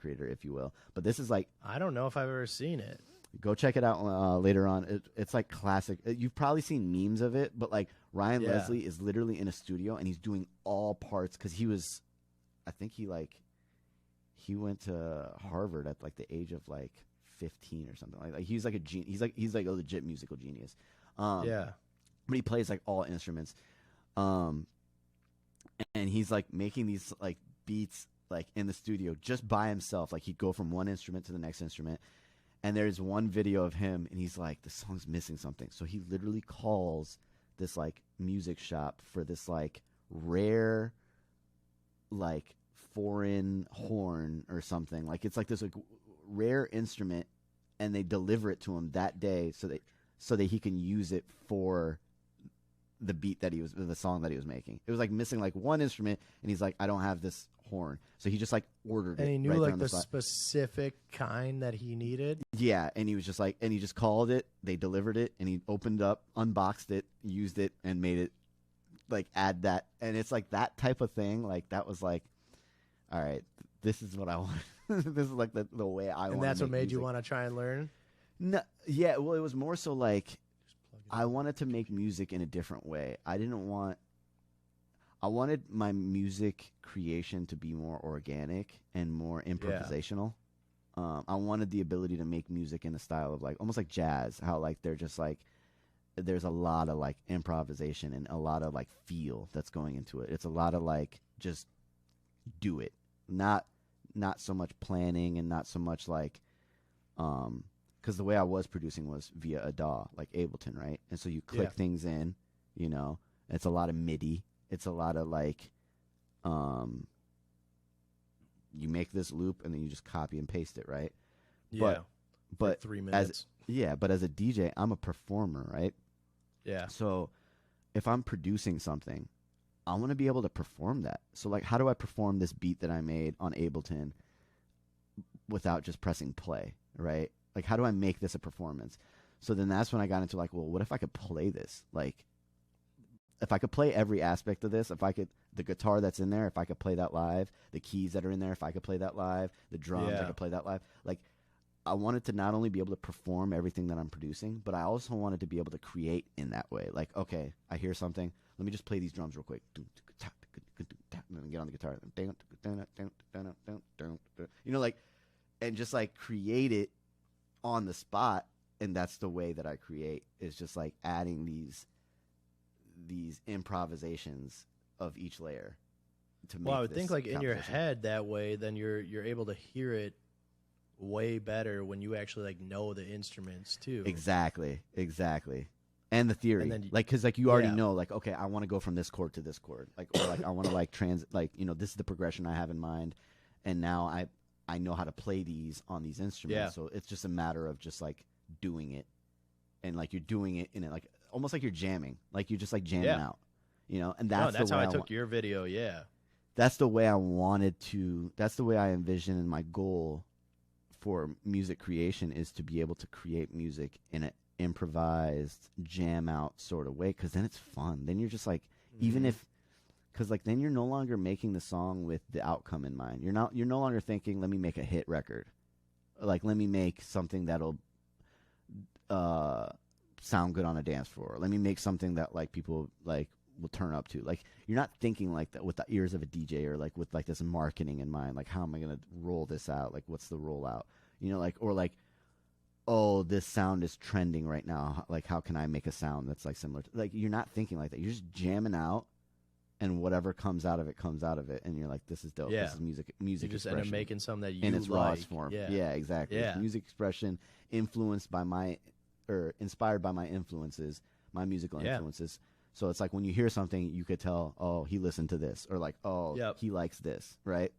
creator, if you will. But this is like, I don't know if I've ever seen it. Go check it out later on. It's like classic. You've probably seen memes of it, but like Ryan Leslie is literally in a studio and he's doing all parts, because I think he went to Harvard at like the age of like 15 or something. Like he's like a genius. He's like a legit musical genius. But he plays like all instruments. And he's like making these like beats like in the studio just by himself. Like he'd go from one instrument to the next instrument. And there's one video of him and he's like, the song's missing something. So he literally calls this like music shop for this like rare like foreign horn or something. Like it's like this like rare instrument, and they deliver it to him that day so that he can use it for the beat that the song that he was making. It was like missing like one instrument, and he's like, I don't have this horn. So he just like ordered it. And he knew right like the specific kind that he needed. Yeah, and he was just like, and he just called it, they delivered it, and he opened up, unboxed it, used it, and made it like add that. And it's like that type of thing. Like that was like, all right, this is what I want. This is like the way I want. And that's what made you want to try and learn? No, yeah, well, it was more so like I wanted to make music in a different way. I wanted my music creation to be more organic and more improvisational. I wanted the ability to make music in a style of like almost like jazz, how like they're just like there's a lot of like improvisation and a lot of like feel that's going into it. It's a lot of like just do it, not so much planning and not so much like because the way I was producing was via a DAW, like Ableton, right? And so you click things in, you know. It's a lot of MIDI. It's a lot of like, you make this loop and then you just copy and paste it, right? Yeah. But for 3 minutes. But as a DJ, I'm a performer, right? Yeah. So if I'm producing something, I want to be able to perform that. So like, how do I perform this beat that I made on Ableton without just pressing play, right? Like, how do I make this a performance? So then that's when I got into like, well, what if I could play this? Like, if I could play every aspect of this, if I could, the guitar that's in there, if I could play that live, the keys that are in there, if I could play that live, the drums, I could play that live. Like, I wanted to not only be able to perform everything that I'm producing, but I also wanted to be able to create in that way. Like, okay, I hear something. Let me just play these drums real quick. And then get on the guitar. You know, like, and just like create it on the spot. And that's the way that I create, is just like adding these improvisations of each layer to make. Well, I would think like in your composition. head that way, then you're able to hear it way better when you actually like know the instruments too. Exactly. And the theory, And then like, because like you already know, like, okay, I want to go from this chord to this chord, like, or like I want to like like, you know, this is the progression I have in mind, and now I know how to play these on these instruments. Yeah. So it's just a matter of just like doing it, and like you're doing it in it like almost like you're jamming, like you're just like jamming out, you know. And that's that's the how way I took your video. Yeah, that's the way I wanted to. That's the way I envision, and my goal for music creation is to be able to create music in an improvised jam out sort of way, because then it's fun. Then you're just like, even if, because like then you're no longer making the song with the outcome in mind. You're no longer thinking, let me make a hit record, like let me make something that'll sound good on a dance floor. Let me make something that like people like will turn up to. Like, you're not thinking like that with the ears of a DJ, or like with like this marketing in mind. Like, how am I going to roll this out? Like, what's the rollout? You know, like, or like, oh, this sound is trending right now. Like, how can I make a sound that's like similar to, like, you're not thinking like that. You're just jamming out, and whatever comes out of it comes out of it. And you're like, this is dope. Yeah. This is music you just expression. end up making something that you in its like. rawest form. Yeah, Exactly. Yeah. It's music expression influenced by my, or inspired by my influences, my musical influences. So it's like when you hear something, you could tell, oh, he listened to this, or like, oh, he likes this, right?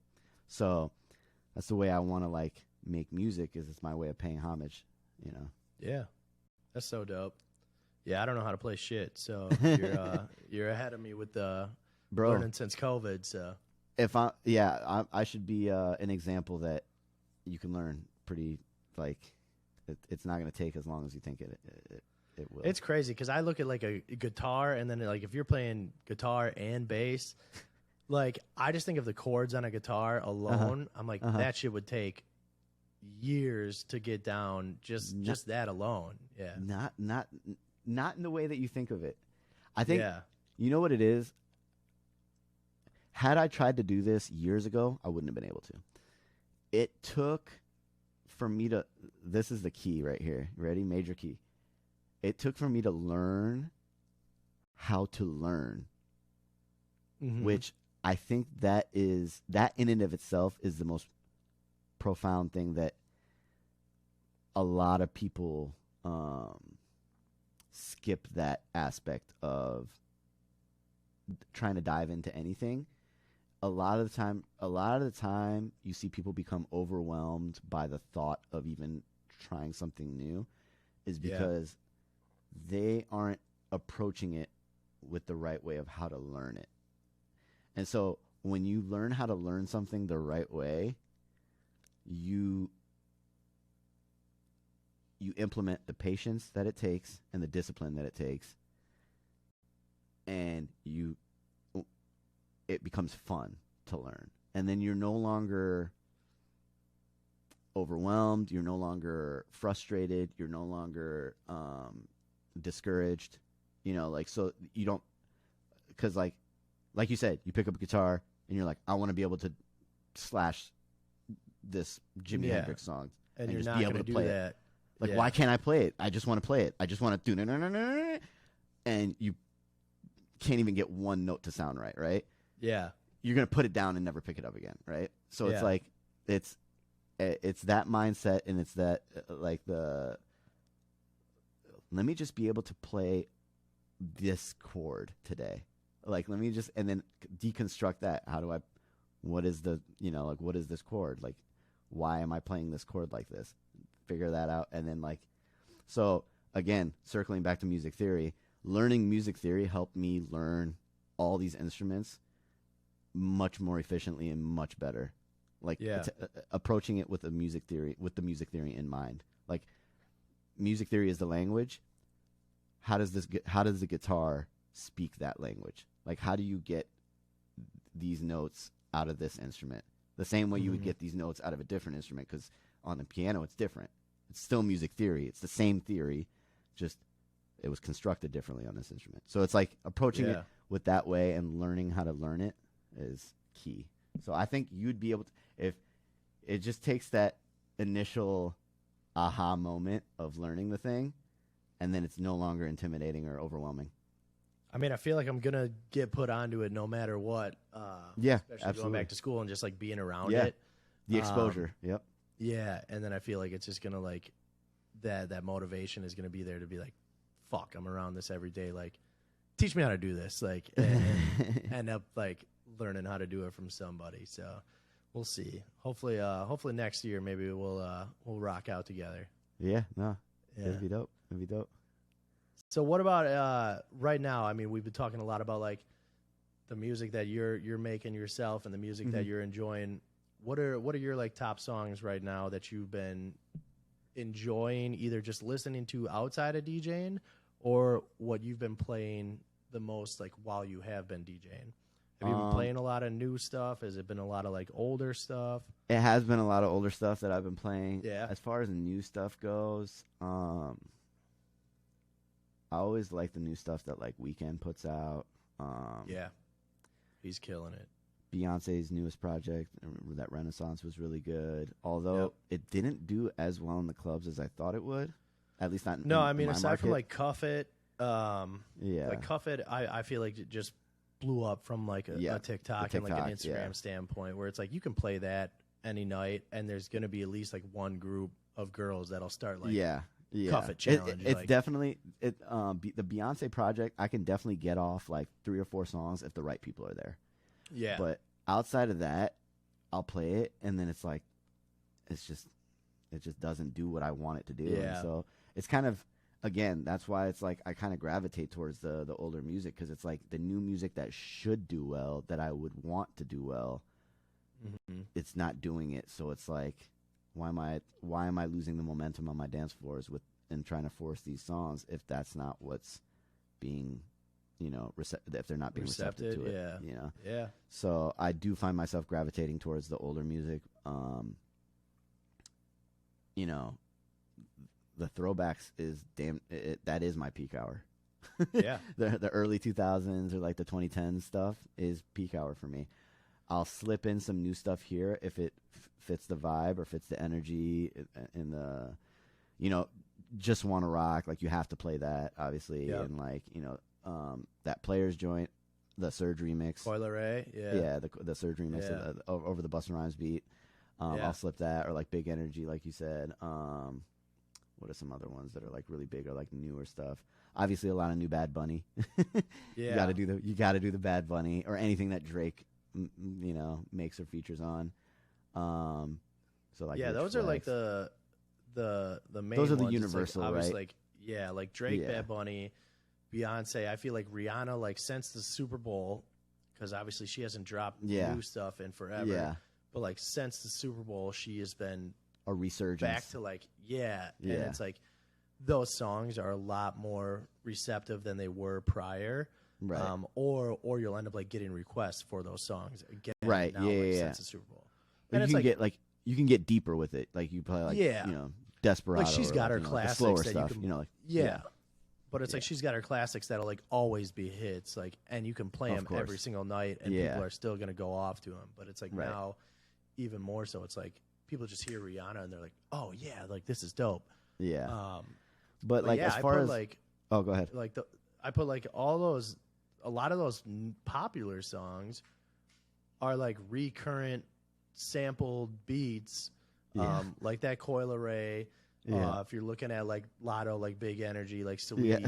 So that's the way I want to like make music, is it's my way of paying homage, you know? Yeah, that's so dope. Yeah, I don't know how to play shit, so you're ahead of me with the learning since COVID. So if I should be an example that you can learn pretty, like, it's not going to take as long as you think it will. It's crazy because I look at like a guitar, and then like if you're playing guitar and bass, like I just think of the chords on a guitar alone. I'm like, that shit would take years to get down, just that alone. Yeah, not in the way that you think of it. I think you know what it is. Had I tried to do this years ago, I wouldn't have been able to. It took for me to. This is the key right here. Ready? Major key. It took for me to learn how to learn, which I think that in and of itself is the most profound thing that a lot of people skip, that aspect of trying to dive into anything. A lot of the time you see people become overwhelmed by the thought of even trying something new, is because they aren't approaching it with the right way of how to learn it. And so when you learn how to learn something the right way, you implement the patience that it takes and the discipline that it takes, and it becomes fun to learn. And then you're no longer overwhelmed, you're no longer frustrated, you're no longer discouraged, you know, like, so you don't, because like you said, you pick up a guitar and you're like, I want to be able to slash this Jimi Hendrix song, and you're just not be able going to do play that. it. Like, why can't I play it? I just want to play it. I just want to do, and you can't even get one note to sound right, right? Yeah. You're going to put it down and never pick it up again, right? So it's like, it's that mindset, and it's that like let me just be able to play this chord today. Like, let me just, and then deconstruct that. What is what is this chord? Like, why am I playing this chord like this? Figure that out. And then like, so again, circling back to music theory, learning music theory helped me learn all these instruments much more efficiently and much better. Like approaching it with the music theory in mind. Like music theory is the language. How does the guitar speak that language? Like how do you get these notes out of this instrument? The same way you would get these notes out of a different instrument, because on the piano it's different. It's still music theory. It's the same theory, just it was constructed differently on this instrument. So it's like approaching it with that way and learning how to learn it is key. So I think you'd be able to, if it just takes that initial aha moment of learning the thing, and then it's no longer intimidating or overwhelming. I mean, I feel like I'm going to get put onto it no matter what. Yeah, especially absolutely. going back to school and just, like, being around Yeah. it. The exposure, yep. Yeah, and then I feel like it's just going to, like, that motivation is going to be there to be like, fuck, I'm around this every day. Like, teach me how to do this. Like, and end up, like, learning how to do it from somebody. So we'll see. Hopefully next year maybe we'll rock out together. Yeah, no. Yeah. It'd be dope. It'd be dope. So what about right now? I mean, we've been talking a lot about like the music that you're making yourself and the music that you're enjoying. What are your like top songs right now that you've been enjoying, either just listening to outside of DJing or what you've been playing the most like while you have been DJing? Have you been playing a lot of new stuff? Has it been a lot of like older stuff? It has been a lot of older stuff that I've been playing. Yeah. As far as the new stuff goes, I always like the new stuff that like Weeknd puts out. Yeah, he's killing it. Beyonce's newest project, that Renaissance, was really good. Although it didn't do as well in the clubs as I thought it would. At least not. No, in, I mean in my aside market. from like Cuff It, yeah, like Cuff It, I feel like it just blew up from like a TikTok and like an Instagram standpoint, where it's like you can play that any night, and there's gonna be at least like one group of girls that'll start like Cuff It challenge. It's like, definitely the Beyonce project. I can definitely get off like 3 or 4 songs if the right people are there. Yeah, but outside of that, I'll play it, and then it's like it just doesn't do what I want it to do. Yeah. And so it's kind of, again, that's why it's like I kind of gravitate towards the older music, because it's like the new music that should do well, that I would want to do well. It's not doing it, so it's like, why am I losing the momentum on my dance floors and trying to force these songs if that's not what's being, if they're not being receptive to it, Yeah. So I do find myself gravitating towards the older music. The throwbacks is that is my peak hour. Yeah. The early 2000s or like the 2010s stuff is peak hour for me. I'll slip in some new stuff here if it fits the vibe or fits the energy in the, just want to rock. Like you have to play that, obviously. Yep. And like, that Players joint, the Surge remix. Coil Ray, yeah. Yeah, the Surge remix over the Busta Rhymes beat. I'll slip that, or like Big Energy, like you said. What are some other ones that are like really big or like newer stuff? Obviously, a lot of new Bad Bunny. Yeah, you got to do the Bad Bunny or anything that Drake, makes or features on. So like those are like the main. Those are the ones. universal, like, right? Like like Drake, Bad Bunny, Beyonce. I feel like Rihanna, like since the Super Bowl, because obviously she hasn't dropped new stuff in forever. Yeah. But like since the Super Bowl, she has been a resurgence back to like and it's like those songs are a lot more receptive than they were prior. Right. Or you'll end up like getting requests for those songs again. Right. Now, since the Super Bowl. And you can get deeper with it. Like you play like Desperado. Like she's got her classics slower that stuff. You can, But it's like she's got her classics that'll like always be hits. Like, and you can play them every single night, and people are still gonna go off to them. But it's like now, even more so. It's like people just hear Rihanna and they're like, "Oh yeah, like this is dope." Yeah. But like as far as like, oh, go ahead. Like I put like a lot of those popular songs are like recurrent sampled beats, like that Coil Ray. If you're looking at like Lotto, like Big Energy, like Sweetie,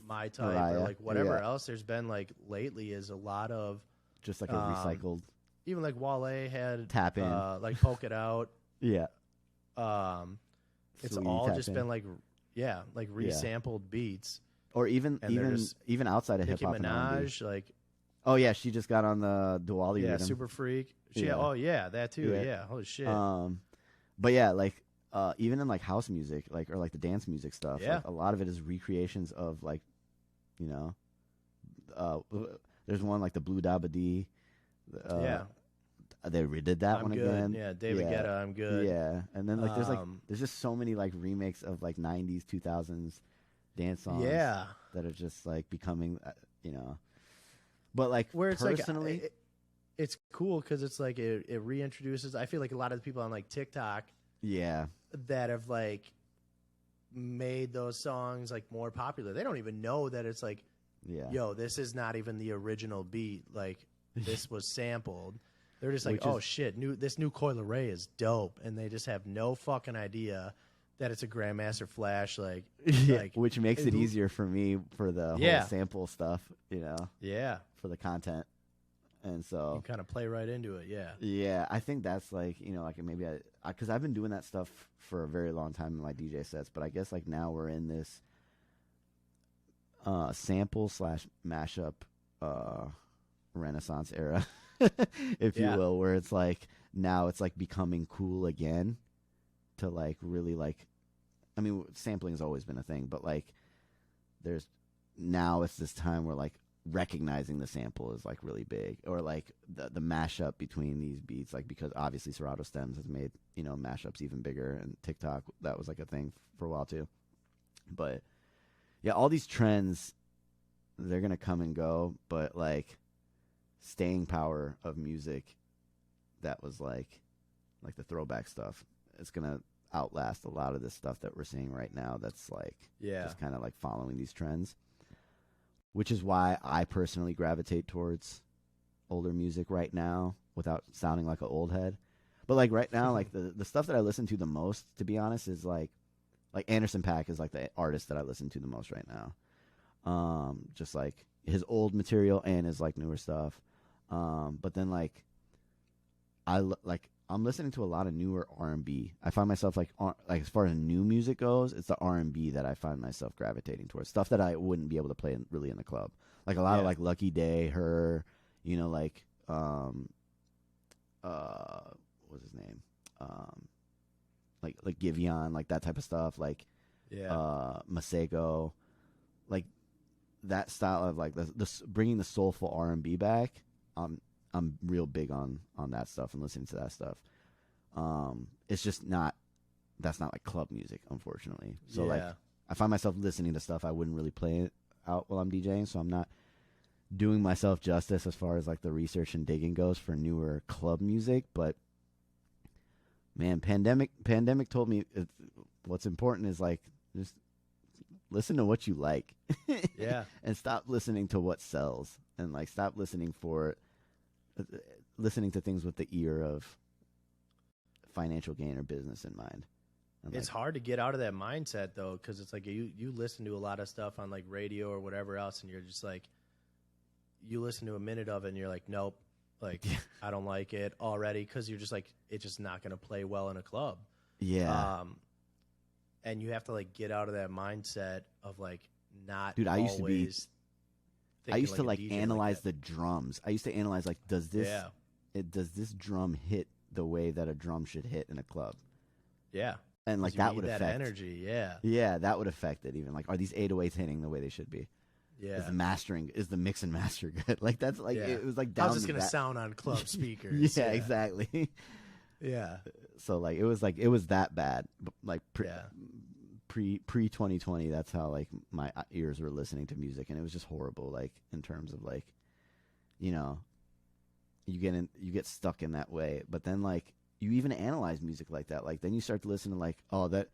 My Type, Mariah, or like whatever else there's been like lately is a lot of just like a recycled. Even like Wale had Tap In, like Poke It Out. Yeah. It's all just been like resampled beats. Or even outside of hip Nicki hop and R&B. Minaj, like Oh yeah, she just got on the Diwali Yeah, rhythm. Super Freak. Yeah. Oh yeah, that too. Yeah. Yeah. Holy shit. But yeah, like even in like house music, like or like the dance music stuff, Yeah. like a lot of it is recreations of like, you know, uh, there's one like the Blue Dabba Dee. Yeah. They redid that I'm one good. again. Yeah, David Yeah. Guetta, I'm good. Yeah, and then like Um, there's just so many like remakes of like '90s, 2000s dance songs Yeah. that are just like becoming, you know. But like Where it's personally, like it's cool because it's like it reintroduces. I feel like a lot of the people on like TikTok yeah, that have like made those songs like more popular. They don't even know that it's like, yeah, yo, this is not even the original beat. Like this was sampled. They're just like, Which oh is- shit, this new Coil Ray is dope, and they just have no fucking idea that it's a Grandmaster Flash. Like, like which makes it easier for me for the Yeah. whole sample stuff, you know, yeah, for the content, and you so kind of play right into it. Yeah, yeah, I think that's like, you know, like maybe because I've been doing that stuff for a very long time in my DJ sets, but I guess like now we're in this sample / mashup Renaissance era, if Yeah. you will, where it's like now it's like becoming cool again to like really like, I mean, sampling has always been a thing, but like there's now it's this time where like recognizing the sample is like really big, or like the mashup between these beats, like because obviously Serato Stems has made, you know, mashups even bigger, and TikTok, that was like a thing for a while too. But yeah, all these trends, they're gonna come and go, but like staying power of music that was like the throwback stuff, it's gonna outlast a lot of this stuff that we're seeing right now that's like yeah, just kind of like following these trends, which is why I personally gravitate towards older music right now without sounding like an old head. But like right now, like the stuff that I listen to the most, to be honest, is like Anderson .Paak is like the artist that I listen to the most right now. Just like his old material and his like newer stuff. But then like I'm listening to a lot of newer R&B. I find myself like as far as new music goes, it's the R&B that I find myself gravitating towards. Stuff that I wouldn't be able to play really in the club. Like a lot of like Lucky Day, Her, you know, like what's his name? Like Giveon, like that type of stuff, like Masego, like that style of like the bringing the soulful R&B back. I'm real big on that stuff and listening to that stuff. It's just that's not like club music, unfortunately. So like I find myself listening to stuff I wouldn't really play it out while I'm DJing, so I'm not doing myself justice as far as like the research and digging goes for newer club music. But man, pandemic told me what's important is like just listen to what you like. Yeah. And stop listening to what sells, and like stop listening to things with the ear of financial gain or business in mind. And it's hard to get out of that mindset though, because it's like you listen to a lot of stuff on like radio or whatever else, and you're just like, you listen to a minute of it and you're like, nope, like I don't like it already, because you're just like, it's just not going to play well in a club. Yeah. And you have to like get out of that mindset of like not. Dude, I used to like analyze the drums. I used to analyze like, does this drum hit the way that a drum should hit in a club? Yeah. And like that would affect that energy. Yeah. Yeah, that would affect it. Even like, are these 808s hitting the way they should be? Yeah. Is the mix and master good? Like that's like it was like down. How's this gonna sound on club speakers? Yeah, exactly. Yeah. So like it was that bad. Like pre 2020, that's how like my ears were listening to music, and it was just horrible. Like in terms of like, you know, you get stuck in that way. But then like you even analyze music like that. Like then you start to listen to like, oh, that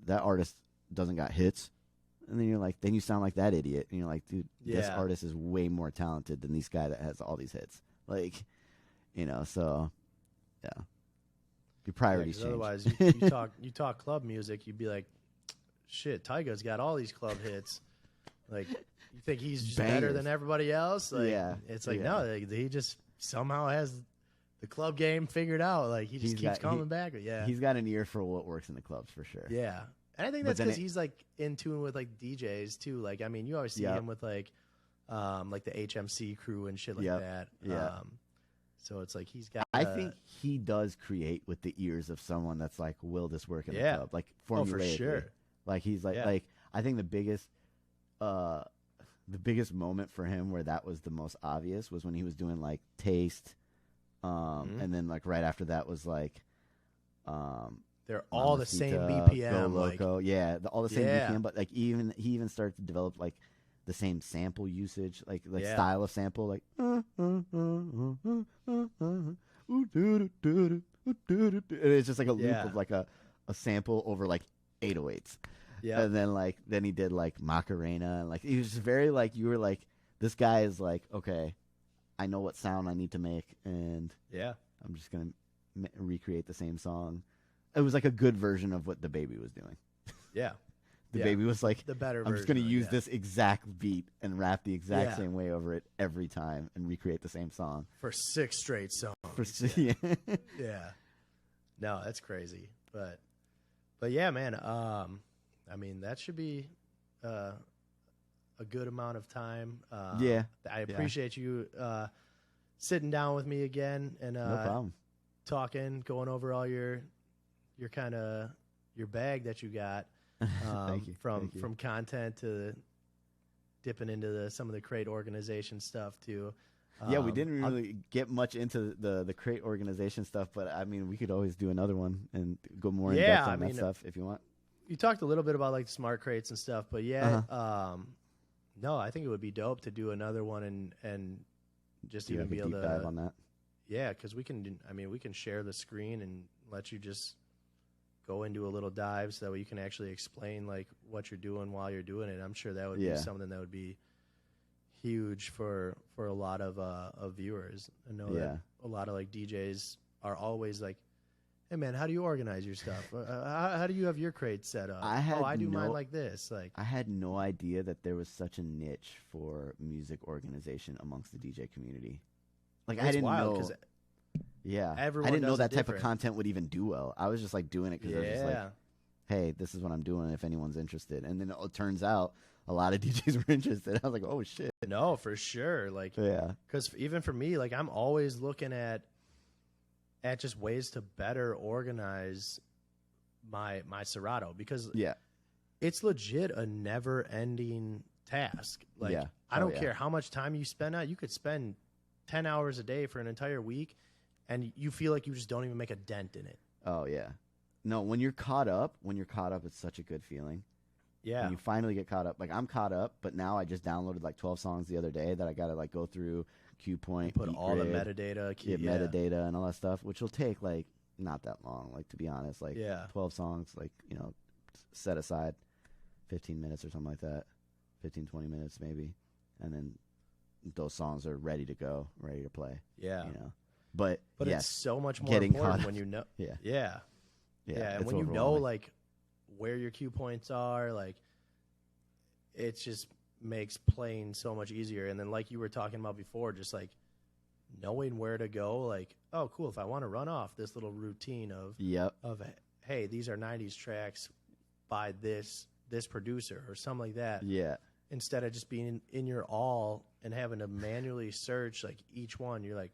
artist doesn't got hits. And then you're like, then you sound like that idiot. And you're like, dude, this artist is way more talented than this guy that has all these hits. Like, you know, so yeah. Your priorities change. Otherwise, you talk club music, you'd be like, shit, Tyga's got all these club hits. Like, you think he's just better than everybody else? Like, it's like, no, like, he just somehow has the club game figured out. Like, he just keeps coming back. Yeah. He's got an ear for what works in the clubs for sure. Yeah. And I think that's because he's like in tune with like DJs too. Like, I mean, you always see him with like like the HMC crew and shit like Yep. that. Yeah. So it's like he's got. I think he does create with the ears of someone that's like, will this work in the Yeah. club? Like Oh, for formulaically. sure. Like he's like, Yeah. I think the biggest moment for him where that was the most obvious was when he was doing like Taste, and then like right after that was like, they're all the same Mamacita, BPM. Go Loco, yeah, all the same Yeah. BPM, but like he even started to develop like the same sample usage, like Yeah. style of sample, like it's just like a loop Yeah. of like a sample over like 808s. Yeah. And then he did like Macarena, and like he was very like, you were like, this guy is like, okay, I know what sound I need to make, and Yeah. I'm just gonna recreate the same song. It was like a good version of what the Baby was doing. Yeah. The Yeah. Baby was like, The better I'm just gonna version, use yeah. this exact beat and rap the exact Yeah. same way over it every time and recreate the same song. For 6 straight songs. Yeah. Yeah. No, that's crazy. But yeah, man. I mean, that should be a good amount of time. Yeah. I appreciate you sitting down with me again and No problem. talking, going over all your kind of your bag that you got Thank you. from Thank you. from content to dipping into some of the crate organization stuff too. Yeah, we didn't really get much into the crate organization stuff, but I mean, we could always do another one and go more in Yeah, depth on I that mean, stuff if you want. You talked a little bit about like smart crates and stuff, but yeah, no, I think it would be dope to do another one and just Do even like be a able deep to dive on that. Yeah, because we can share the screen and let you just go into a little dive so that way you can actually explain like what you're doing while you're doing it. I'm sure that would Yeah. be something that would be huge for a lot of viewers. I know Yeah. that a lot of like DJs are always like, "Hey man, how do you organize your stuff? How do you have your crate set up? I do mine like this." Like, I had no idea that there was such a niche for music organization amongst the DJ community. Like I it's didn't wild know. 'cause Yeah, everyone I didn't know does it that type of different. content would even do well. I was just like doing it because I was just like, hey, this is what I'm doing if anyone's interested. And then it turns out a lot of DJs were interested. I was like, oh shit. No, for sure. Like, Yeah. because even for me, like I'm always looking at just ways to better organize my Serato because Yeah. it's legit a never ending task. Like, Yeah. I don't yeah. care how much time you spend on it. You could spend 10 hours a day for an entire week and you feel like you just don't even make a dent in it. Oh yeah. No, when you're caught up, it's such a good feeling. Yeah. When you finally get caught up. Like I'm caught up, but now I just downloaded like 12 songs the other day that I got to like go through Cue Point, Put Beat all the Grid, metadata. get metadata and all that stuff, which will take like not that long, like to be honest, like Yeah. 12 songs, like, set aside 15 minutes or something like that, 15, 20 minutes maybe. And then those songs are ready to go, ready to play. Yeah. But yes, it's so much more getting important caught when you know. Yeah. Yeah. Yeah, and it's when you know overwhelming. like where your cue points are, like it just makes playing so much easier. And then like you were talking about before, just like knowing where to go, like, oh cool, if I want to run off this little routine of Yep. hey, these are 90s tracks by this producer or something like that. Yeah. Instead of just being in your all and having to manually search like each one, you're like,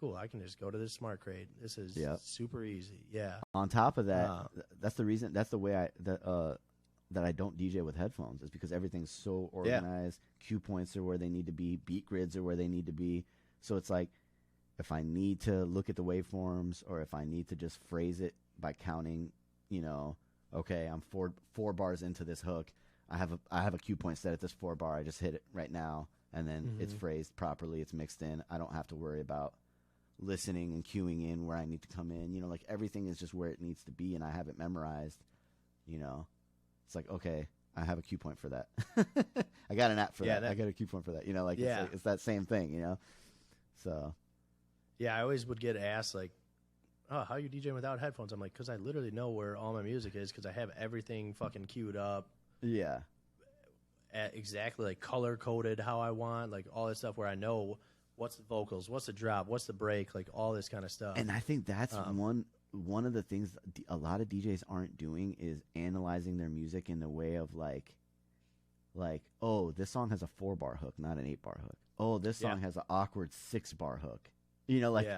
cool, I can just go to this smart crate. This is super easy. Yeah. On top of that, that's the reason. That's the way that I don't DJ with headphones is because everything's so organized. Cue points are where they need to be. Beat grids are where they need to be. So it's like if I need to look at the waveforms or if I need to just phrase it by counting, okay, I'm four bars into this hook. I have a cue point set at this 4 bar. I just hit it right now, and then it's phrased properly. It's mixed in. I don't have to worry about listening and cueing in where I need to come in. Like everything is just where it needs to be, and I have it memorized. It's like, okay, I have a cue point for that. I got an app for that. I got a cue point for that. It's that same thing. So yeah, I always would get asked like, oh, how are you DJing without headphones? I'm like, because I literally know where all my music is because I have everything fucking queued up. Yeah. Exactly like color coded how I want, like all this stuff where I know what's the vocals, what's the drop, what's the break, like all this kind of stuff. And I think that's one of the things a lot of DJs aren't doing is analyzing their music in the way of like like, oh, this song has a 4-bar hook, not an 8-bar hook. Oh, this song has an awkward 6-bar hook. You know, like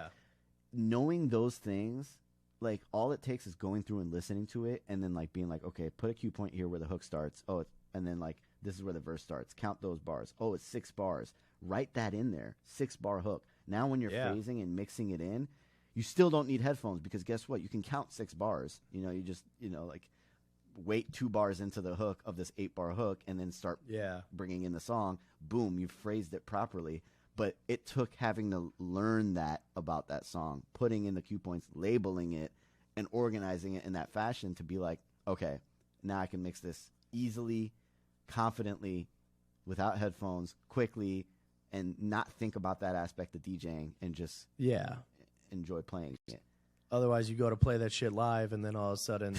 knowing those things, like all it takes is going through and listening to it, and then like being like, okay, put a cue point here where the hook starts. Oh, and then like this is where the verse starts. Count those bars. Oh, it's 6 bars. Write that in there. 6-bar hook. Now when you're phrasing and mixing it in, you still don't need headphones because guess what? You can count 6 bars. You know, you just, you know, like wait 2 bars into the hook of this 8-bar hook and then start bringing in the song. Boom, you've phrased it properly. But it took having to learn that about that song, putting in the cue points, labeling it, and organizing it in that fashion to be like, okay, now I can mix this easily, confidently, without headphones, quickly, and not think about that aspect of DJing and just enjoy playing it. Otherwise, you go to play that shit live, and then all of a sudden,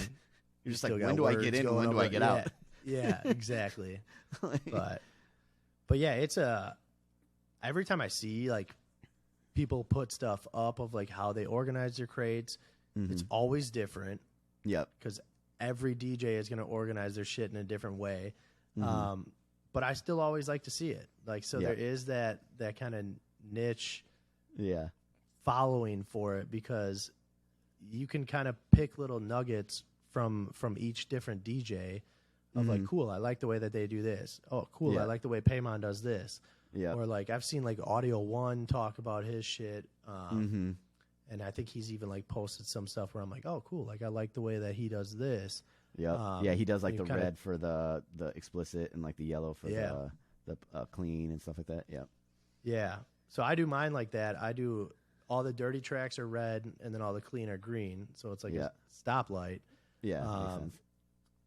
you're just like, when do I get in and when do I get out? Yeah, exactly. But yeah, it's every time I see like people put stuff up of like how they organize their crates, it's always different. Yep. Because every DJ is going to organize their shit in a different way. But I still always like to see it. Like, so there is that kind of niche following for it because you can kind of pick little nuggets from each different DJ of like, cool, I like the way that they do this. Oh, cool, I like the way Paimon does this. Yeah. Or like I've seen like Audio One talk about his shit. And I think he's even like posted some stuff where I'm like, oh, cool. Like I like the way that he does this. Yeah. Yeah. He does like the red for the explicit and like the yellow for the clean and stuff like that. Yeah. Yeah. So I do mine like that. I do all the dirty tracks are red and then all the clean are green. So it's like a stoplight. Yeah. Makes sense.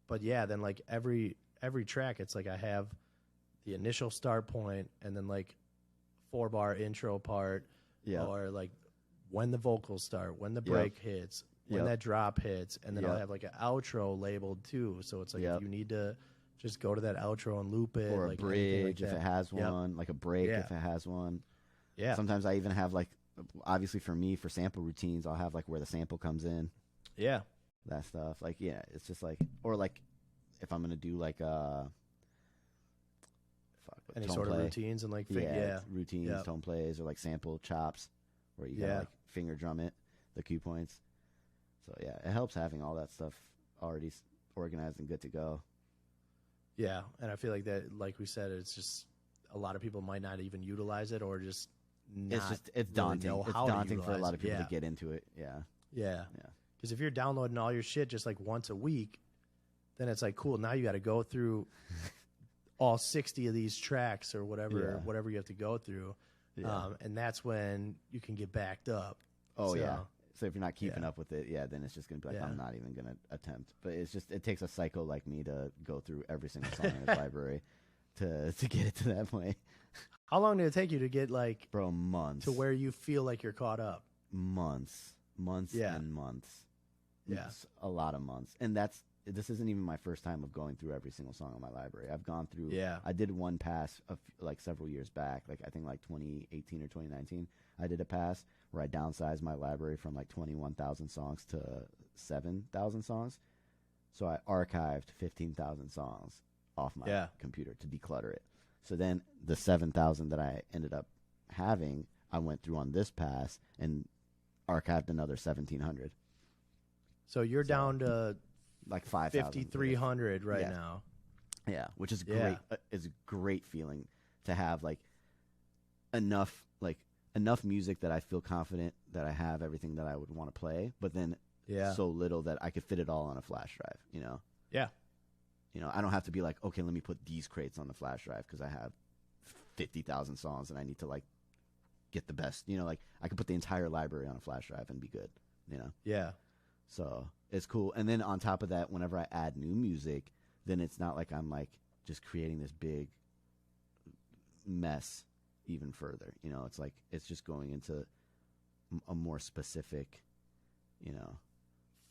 But yeah, then like every track, it's like I have the initial start point and then like 4-bar intro part or like when the vocals start, when the break hits, when that drop hits, and then I'll have like an outro labeled too. So it's like if you need to just go to that outro and loop it. Or like a bridge if it has one, like a break if it has one. Yeah. Sometimes I even have like, obviously for me, for sample routines, I'll have like where the sample comes in. Yeah. That stuff. Like, it's just like, or like if I'm going to do like any sort of routines and like routines, tone plays, or like sample chops where you gotta like finger drum it, the cue points. So yeah, it helps having all that stuff already organized and good to go. Yeah, and I feel like that, like we said, it's just a lot of people might not even utilize it or just not. It's daunting. It's daunting for a lot of people to get into it. Yeah. Because if you're downloading all your shit just like once a week, then it's like cool. Now you got to go through all 60 of these tracks or whatever you have to go through. And that's when you can get backed up. Oh, yeah. So if you're not keeping up with it, then it's just going to be like, I'm not even going to attempt. But it's just, it takes a psycho like me to go through every single song in his library to get it to that point. How long did it take you to get like, bro, months to where you feel like you're caught up? Months and months. Yeah. It's a lot of months. And this isn't even my first time of going through every single song on my library. I've gone through, I did one pass like several years back, like I think like 2018 or 2019, I did a pass where I downsized my library from like 21,000 songs to 7,000 songs. So I archived 15,000 songs off my computer to declutter it. So then the 7,000 that I ended up having, I went through on this pass and archived another 1,700. So you're down to like 5,300 right now. Yeah, which is great. It's a great feeling to have like enough music that I feel confident that I have everything that I would want to play, but then so little that I could fit it all on a flash drive, you know? Yeah. You know, I don't have to be like, okay, let me put these crates on the flash drive because I have 50,000 songs and I need to like get the best, you know, like I could put the entire library on a flash drive and be good, you know? Yeah. So it's cool. And then on top of that, whenever I add new music, then it's not like I'm like just creating this big mess even further. You know, it's like it's just going into a more specific, you know,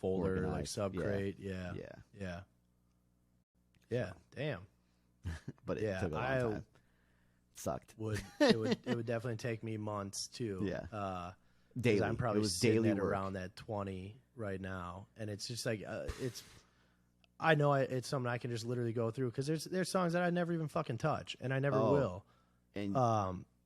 folder, organized. like subcrate. Yeah. Damn. But it took a long time. It sucked. It would definitely take me months too. Yeah. Daily. I'm probably sitting at around that 20 right now, and it's just like I know it's something I can just literally go through because there's songs that I never even fucking touch, and I never will.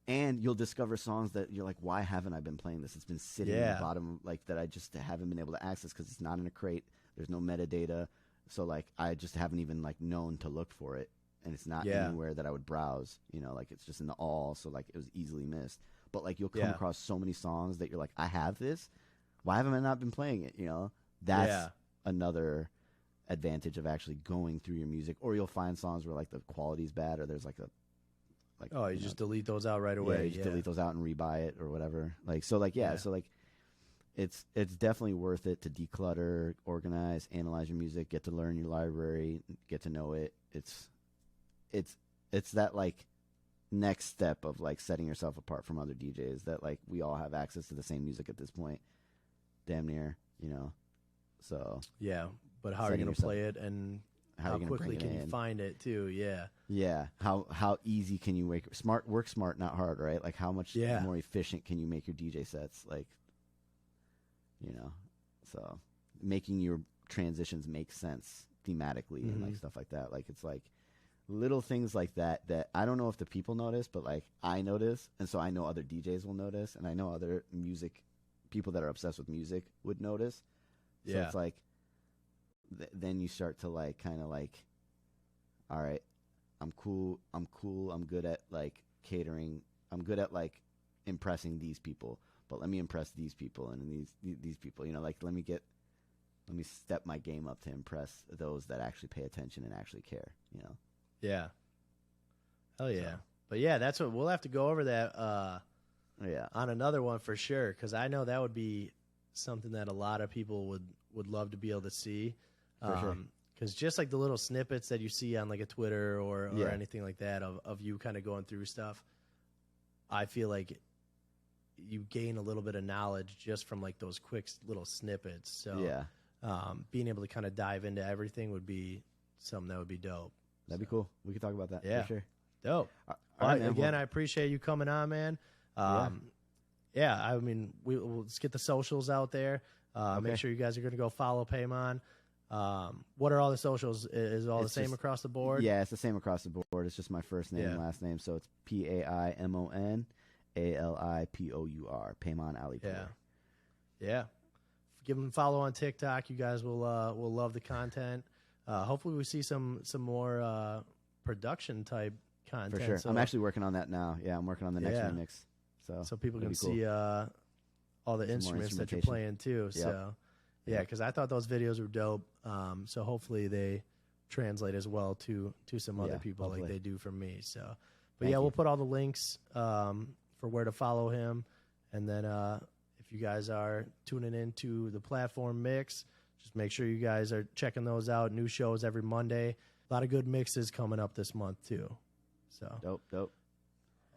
And you'll discover songs that you're like, why haven't I been playing this? It's been sitting in the bottom, like that I just haven't been able to access because it's not in a crate. There's no metadata, so like I just haven't even like known to look for it, and it's not anywhere that I would browse. You know, like it's just in the all, so like it was easily missed. But like you'll come across so many songs that you're like, I have this. Why haven't I not been playing it? You know, that's another advantage of actually going through your music. Or you'll find songs where like the quality's bad, or there's like a you just delete those out right away. Yeah, you just delete those out and rebuy it or whatever. Like so, like so like it's definitely worth it to declutter, organize, analyze your music, get to learn your library, get to know it. It's that like next step of like setting yourself apart from other DJs that like we all have access to the same music at this point, damn near, you know. So yeah, but how are you gonna play it, and how quickly can you find it too? Yeah. How easy can you work smart, not hard, right? Like how much more efficient can you make your DJ sets, like, you know? So making your transitions make sense thematically and like stuff like that. Like it's like little things like that I don't know if the people notice, but like I notice, and so I know other DJs will notice, and I know other music people that are obsessed with music would notice. So it's like then you start to like kind of like, all right, I'm cool, I'm good at like catering, I'm good at like impressing these people, but let me impress these people and these people, you know, like let me step my game up to impress those that actually pay attention and actually care, you know. Yeah. Hell yeah. So. But yeah, that's what we'll have to go over that on another one for sure, because I know that would be something that a lot of people would love to be able to see. Because just like the little snippets that you see on like a Twitter or anything like that of you kind of going through stuff, I feel like you gain a little bit of knowledge just from like those quick little snippets. So being able to kind of dive into everything would be something that would be dope. That'd be cool. We could talk about that. Yeah. For sure. Dope. All right, man, again, I appreciate you coming on, man. I mean, we'll just get the socials out there. Make sure you guys are going to go follow Paimon. What are all the socials? Is it all the same across the board? Yeah, it's the same across the board. It's just my first name and last name. So it's Paimon ALIPOUR. Paimon Alipur. Yeah. Give them a follow on TikTok. You guys will love the content. Hopefully we see some more production type content. For sure. So, I'm actually working on that now. Yeah, I'm working on the next remix. So people can see all the instruments that you're playing too. Yep. So because I thought those videos were dope. So hopefully they translate as well to some other people like they do for me. So, but we'll put all the links for where to follow him, and then if you guys are tuning into the platform mix, just make sure you guys are checking those out. New shows every Monday. A lot of good mixes coming up this month too. So dope.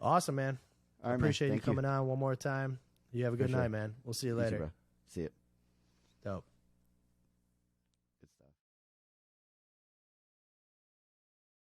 Awesome, man. All right, appreciate you coming on one more time. You have a good night, man. We'll see you later. See you. Dope.